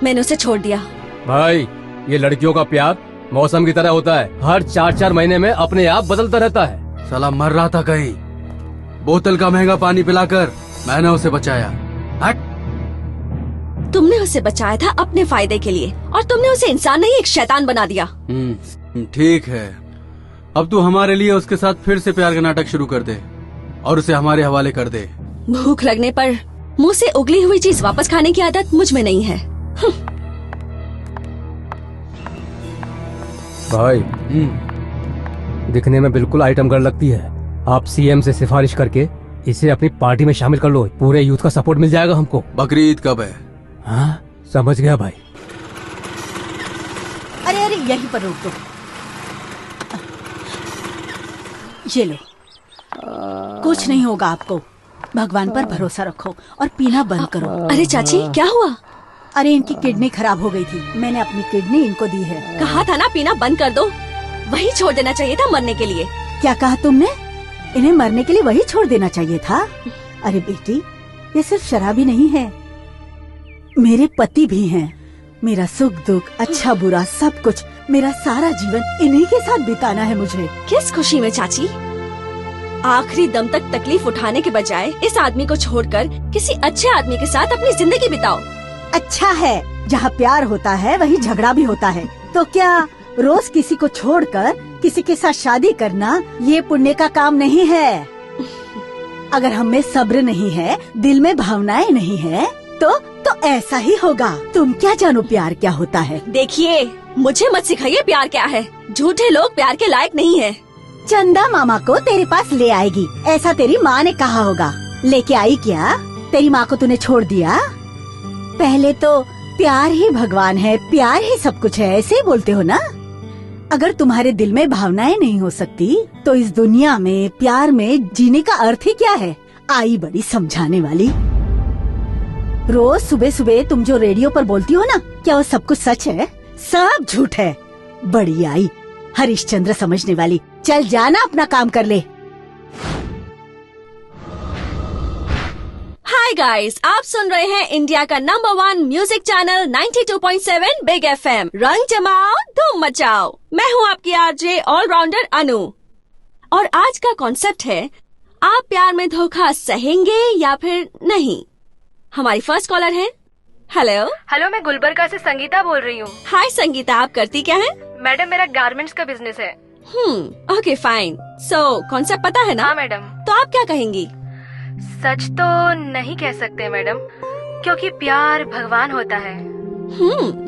मैंने उसे छोड़ दिया। भाई ये लड़कियों का प्यार मौसम की तरह होता है, हर 4-4 महीने में अपने आप बदलता रहता है। साला मर रहा था कहीं, बोतल का महंगा पानी पिलाकर मैंने उसे बचाया। तुमने उसे बचाया था अपने फायदे के लिए, और तुमने उसे इंसान नहीं एक शैतान बना दिया। ठीक है, अब तू हमारे लिए उसके साथ फिर से प्यार का नाटक शुरू कर दे और उसे हमारे हवाले कर दे। भूख लगने पर मुंह से उगली हुई चीज वापस खाने की आदत मुझ में नहीं है। भाई दिखने में बिल्कुल आइटम गर्ल लगती है। आप सीएम से सिफारिश करके इसे अपनी पार्टी में शामिल कर लो, पूरे यूथ का सपोर्ट मिल जाएगा हमको। बकरी ईद कब है? हाँ समझ गया भाई। अरे अरे यहीं पर रोक दो। ये लो, कुछ नहीं होगा आपको। भगवान पर भरोसा रखो और पीना बंद करो। अरे चाची क्या हुआ? अरे इनकी किडनी खराब हो गई थी, मैंने अपनी किडनी इनको दी है। कहा था ना पीना बंद कर दो, वही छोड़ देना चाहिए था मरने के लिए। क्या कहा तुमने? इन्हें मरने के लिए वही छोड़ देना चाहिए था? अरे बेटी, ये सिर्फ शराब ही नहीं है, मेरे पति भी हैं। मेरा सुख दुख, अच्छा बुरा सब कुछ, मेरा सारा जीवन इन्हीं के साथ बिताना है मुझे। किस खुशी में चाची? आखिरी दम तक तकलीफ उठाने के बजाय इस आदमी को छोड़कर किसी अच्छे आदमी के साथ अपनी जिंदगी बिताओ। अच्छा है, जहाँ प्यार होता है वहीं झगड़ा भी होता है। तो क्या रोज किसी को छोड़कर किसी के साथ शादी करना ये पुण्य का काम नहीं है? अगर हम में सब्र नहीं है, दिल में भावनाएं नहीं है, तो ऐसा ही होगा। तुम क्या जानो प्यार क्या होता है? देखिए, मुझे मत सिखाइए प्यार क्या है। झूठे लोग प्यार के लायक नहीं है। चंदा मामा को तेरे पास ले आएगी, ऐसा तेरी माँ ने कहा होगा। लेके आई क्या? तेरी माँ को तूने छोड़ दिया? पहले तो प्यार ही भगवान है, प्यार ही सब कुछ है, ऐसे ही बोलते हो ना? अगर तुम्हारे दिल में भावनाएं नहीं हो सकती तो इस दुनिया में प्यार में जीने का अर्थ ही क्या है? आई बड़ी समझाने वाली। रोज सुबह सुबह तुम जो रेडियो पर बोलती हो ना, क्या वो सब कुछ सच है? सब झूठ है। बड़ी आई हरिश्चंद्र समझने वाली। चल जाना, अपना काम कर ले। हाय गाइस, आप सुन रहे हैं इंडिया का number 1 music channel 92.7 big FM। रंग जमाओ, धूम मचाओ। मैं हूँ आपकी आरजे ऑलराउंडर अनु, और आज का कॉन्सेप्ट है, आप प्यार में धोखा सहेंगे या फिर नहीं। हमारी फर्स्ट कॉलर है। हेलो। हेलो, मैं गुलबर्गा से संगीता बोल रही हूँ। हाय संगीता, आप करती क्या है? मैडम, मेरा गारमेंट्स का बिजनेस है। Okay fine. सो कॉन्सेप्ट पता है ना? हाँ मैडम। तो आप क्या कहेंगी? सच तो नहीं कह सकते मैडम, क्योंकि प्यार भगवान होता है।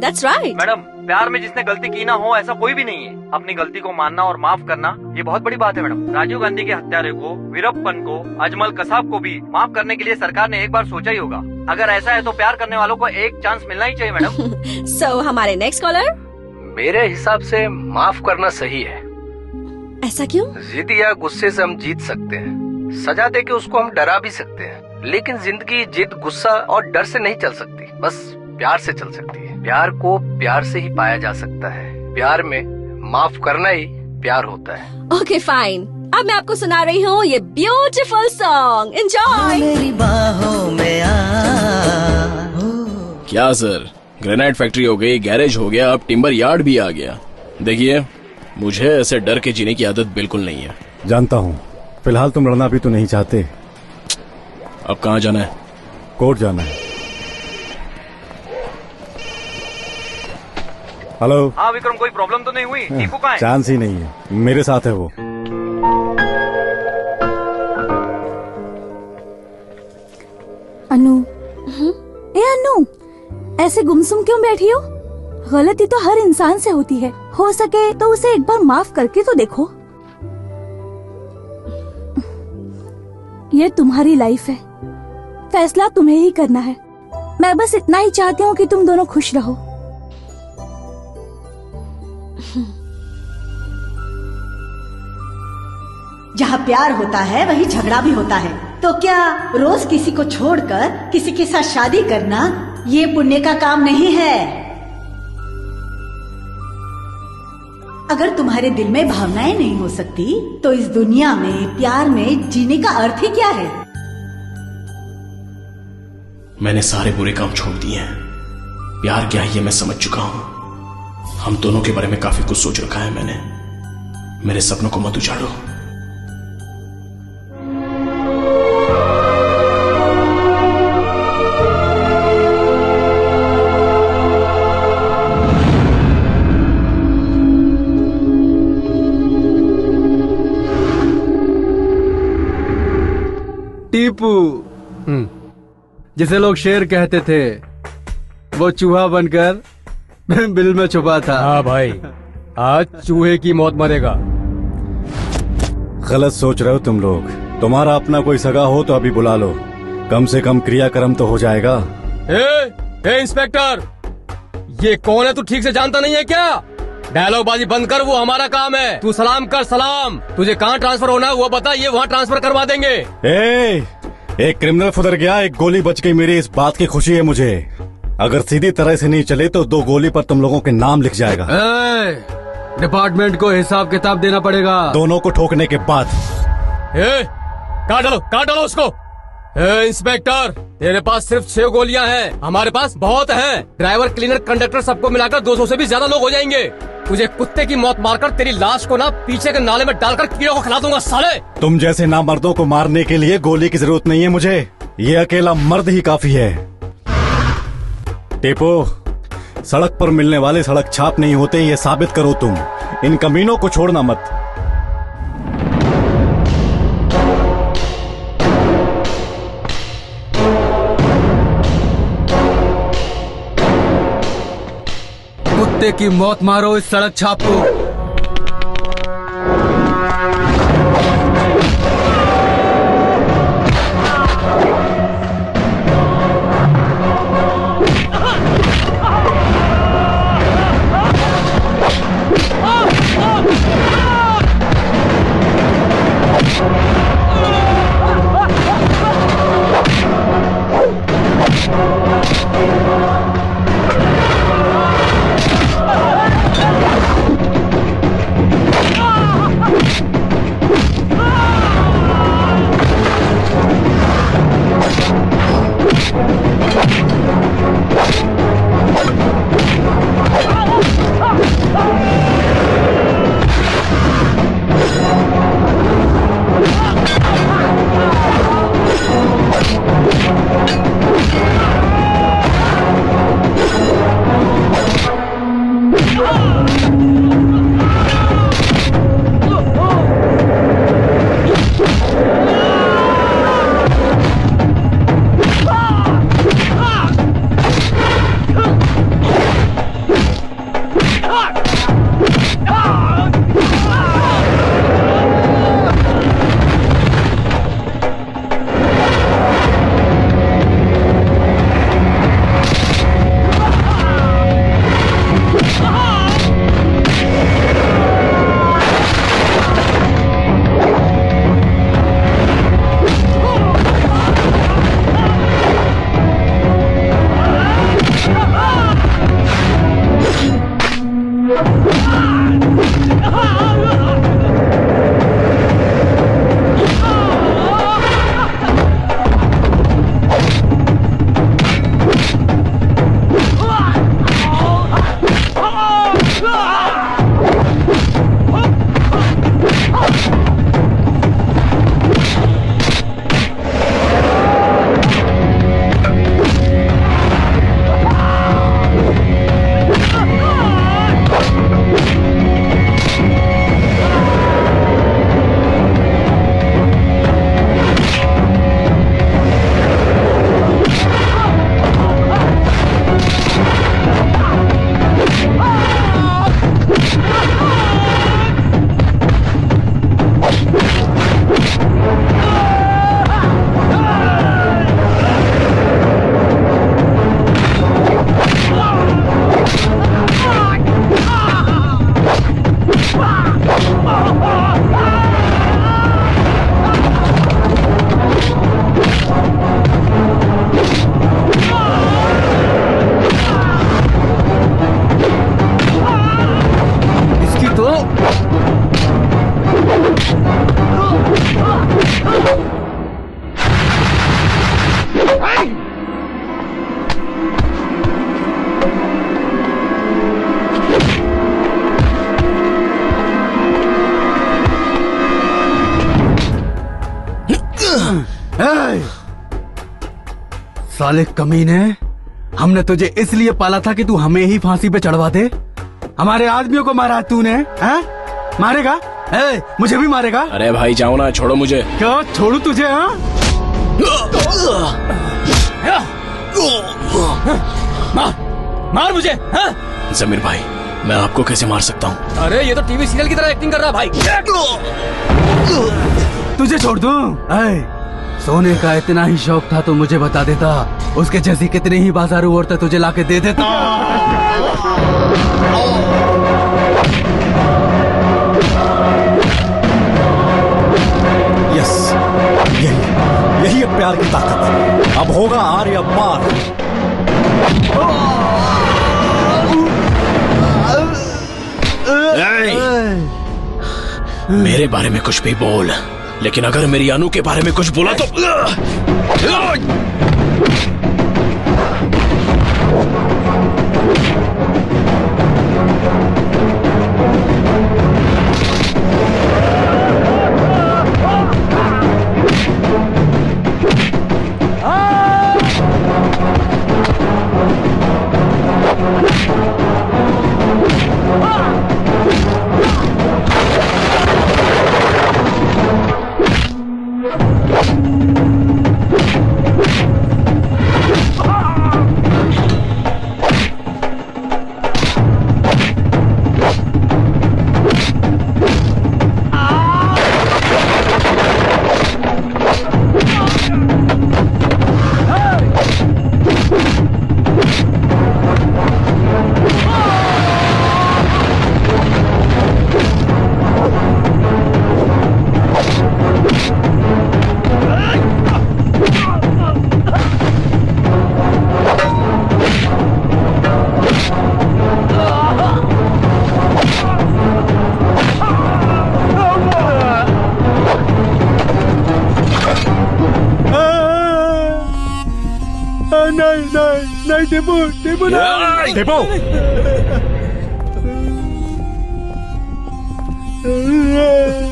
That's right. मैडम, प्यार में जिसने गलती की ना हो ऐसा कोई भी नहीं है। अपनी गलती को मानना और माफ करना ये बहुत बड़ी बात है मैडम। राजीव गांधी के हत्यारे को, वीरप्पन को, अजमल कसाब को भी माफ करने के लिए सरकार ने एक बार सोचा ही होगा। अगर ऐसा है तो प्यार करने वालों को एक चांस मिलना ही चाहिए मैडम। So, हमारे नेक्स्ट कॉलर। मेरे हिसाब से माफ करना सही है। ऐसा क्यों? जिद या गुस्से से हम जीत सकते हैं, सजा दे के उसको हम डरा भी सकते हैं, लेकिन जिंदगी जिद, गुस्सा और डर से नहीं चल सकती, बस प्यार से चल सकती है। प्यार को प्यार से ही पाया जा सकता है। प्यार में माफ करना ही प्यार होता है। ओके फाइन, अब मैं आपको सुना रही हूँ ये ब्यूटीफुल सॉन्ग। एंजॉय। मेरी बाहों में आ। क्या सर, ग्रेनाइट फैक्ट्री हो गई, गैरेज हो गया, अब टिम्बर यार्ड भी आ गया। देखिए, मुझे ऐसे डर के जीने की आदत बिल्कुल नहीं है। जानता हूँ, फिलहाल तुम लड़ना भी तो नहीं चाहते। अब कहाँ जाना है? कोर्ट जाना है। हेलो। हाँ विक्रम, कोई प्रॉब्लम तो नहीं हुई? टीपू कहाँ है? चांस ही नहीं है, मेरे साथ है वो। अनु। ए अनु, ऐसे गुमसुम क्यों बैठी हो? गलती तो हर इंसान से होती है, हो सके तो उसे एक बार माफ करके तो देखो। ये तुम्हारी लाइफ है, फैसला तुम्हें ही करना है। मैं बस इतना ही चाहती हूँ कि तुम दोनों खुश रहो। जहाँ प्यार होता है वहीं झगड़ा भी होता है। तो क्या रोज किसी को छोड़कर किसी के साथ शादी करना ये पुण्य का काम नहीं है? अगर तुम्हारे दिल में भावनाएं नहीं हो सकती तो इस दुनिया में प्यार में जीने का अर्थ ही क्या है? मैंने सारे बुरे काम छोड़ दिए हैं। प्यार क्या है ये मैं समझ चुका हूं। हम दोनों के बारे में काफी कुछ सोच रखा है मैंने। मेरे सपनों को मत उजाड़ो। टीपू, जिसे लोग शेर कहते थे, वो चूहा बनकर बिल में छुपा था। हाँ भाई, आज चूहे की मौत मरेगा। गलत सोच रहे हो तुम लोग। तुम्हारा अपना कोई सगा हो तो अभी बुला लो, कम से कम क्रियाक्रम तो हो जाएगा। ए इंस्पेक्टर, ये कौन है? तू ठीक से जानता नहीं है क्या? डायलॉग बाजी बंद कर, वो हमारा काम है। तू सलाम कर, सलाम। तुझे कहाँ ट्रांसफर होना है वो बता, ये वहाँ ट्रांसफर करवा देंगे। एक क्रिमिनल फुदर गया, एक गोली बच गई, मेरी इस बात की खुशी है मुझे। अगर सीधी तरह से नहीं चले तो 2 गोली पर तुम लोगों के नाम लिख जाएगा। डिपार्टमेंट को हिसाब किताब देना पड़ेगा। दोनों को ठोकने के बाद। काट डालो उसको। इंस्पेक्टर, तेरे पास सिर्फ 6 गोलियां हैं, हमारे पास बहुत हैं। ड्राइवर, क्लीनर, कंडक्टर सबको मिलाकर 200 से भी ज्यादा लोग हो जाएंगे। तुझे कुत्ते की मौत मारकर तेरी लाश को ना पीछे के नाले में डालकर कीड़ों को खिला दूंगा साले। तुम जैसे नामर्दों को मारने के लिए गोली की जरूरत नहीं है मुझे, ये अकेला मर्द ही काफी है। टेपो, सड़क पर मिलने वाले सड़क छाप नहीं होते, ये साबित करो तुम। इन कमीनों को छोड़ना मत। कुत्ते की मौत मारो इस सड़क छाप को। साले कमीने, हमने तुझे इसलिए पाला था कि तू हमें ही फांसी पे चढ़वा दे। हमारे आदमियों को मारा तूने, हैं? मारेगा? मुझे भी मारेगा? अरे भाई जाओ ना, छोड़ो मुझे। क्या छोड़ू तुझे? मार मुझे। जमीर भाई, मैं आपको कैसे मार सकता हूँ? अरे ये तो टीवी सीरियल की तरह एक्टिंग कर रहा भाई। तुझे छोड़ दूं? सोने का इतना ही शौक था तो मुझे बता देता, उसके जैसी कितनी ही बाजारू औरतें तुझे लाके दे देता। यस, यही है प्यार की ताकत। अब होगा आर या पार। मेरे बारे में कुछ भी बोल, लेकिन अगर मेरी अनु के बारे में कुछ बोला तो नहीं टीपू टीपू नहीं टीपू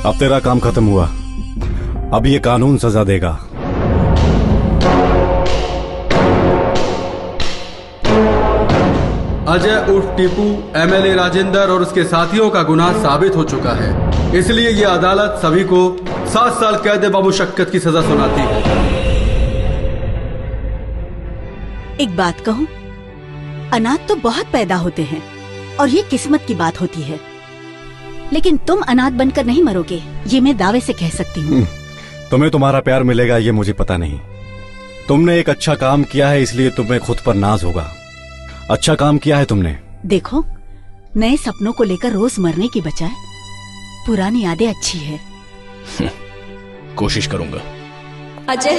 अब तेरा काम खत्म हुआ। अब ये कानून सजा देगा। अजय उर्फ टीपू एमएलए राजेंद्र और उसके साथियों का गुनाह साबित हो चुका है, इसलिए ये अदालत सभी को 7 साल कैद बामुशक्कत की सजा सुनाती है। एक बात कहूं, अनाथ तो बहुत पैदा होते हैं और ये किस्मत की बात होती है, लेकिन तुम अनाथ बनकर नहीं मरोगे, ये मैं दावे से कह सकती हूँ। तुम्हें तुम्हारा प्यार मिलेगा ये मुझे पता नहीं। तुमने एक अच्छा काम किया है इसलिए तुम्हें खुद पर नाज होगा। अच्छा काम किया है तुमने। देखो, नए सपनों को लेकर रोज मरने की बजाय पुरानी यादें अच्छी है। कोशिश करूंगा। अजय,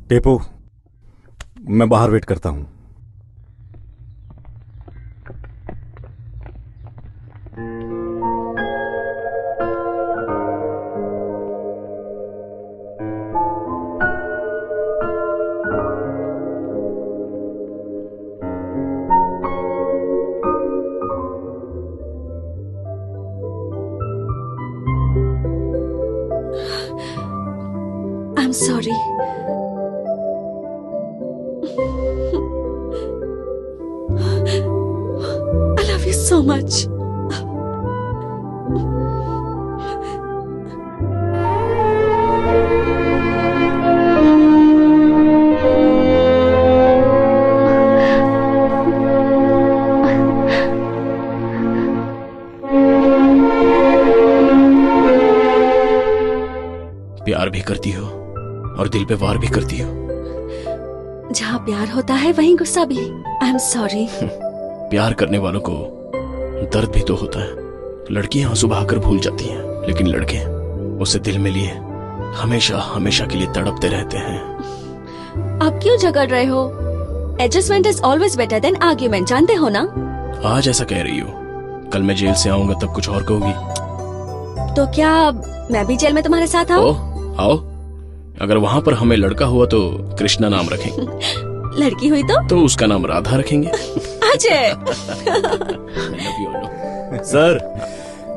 टीपू, मैं बाहर वेट करता हूँ। I'm sorry. I love you so much. प्यार भी करती हो और दिल पे वार भी करती हो। जहाँ प्यार होता है वहीं गुस्सा भी। I am sorry. प्यार करने वालों को दर्द भी तो होता है। लड़कियां आंसू बहाकर भूल जाती हैं, लेकिन लड़के उसे दिल में लिए हमेशा हमेशा के लिए तड़पते रहते हैं। आप क्यों झगड़ रहे हो? Adjustment is always better than argument, जानते हो ना? आज ऐसा कह रही हो, कल मैं जेल से आऊंगा तब कुछ और कहोगी। तो क्या मैं भी जेल में तुम्हारे साथ आऊं? आओ। अगर वहाँ पर हमें लड़का हुआ तो कृष्णा नाम रखेंगे। लड़की हुई तो उसका नाम राधा रखेंगे। अजय। सर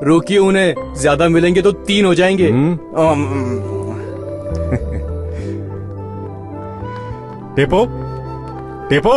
रोकिए उन्हें, ज्यादा मिलेंगे तो 3 हो जाएंगे। टीपू, टीपू।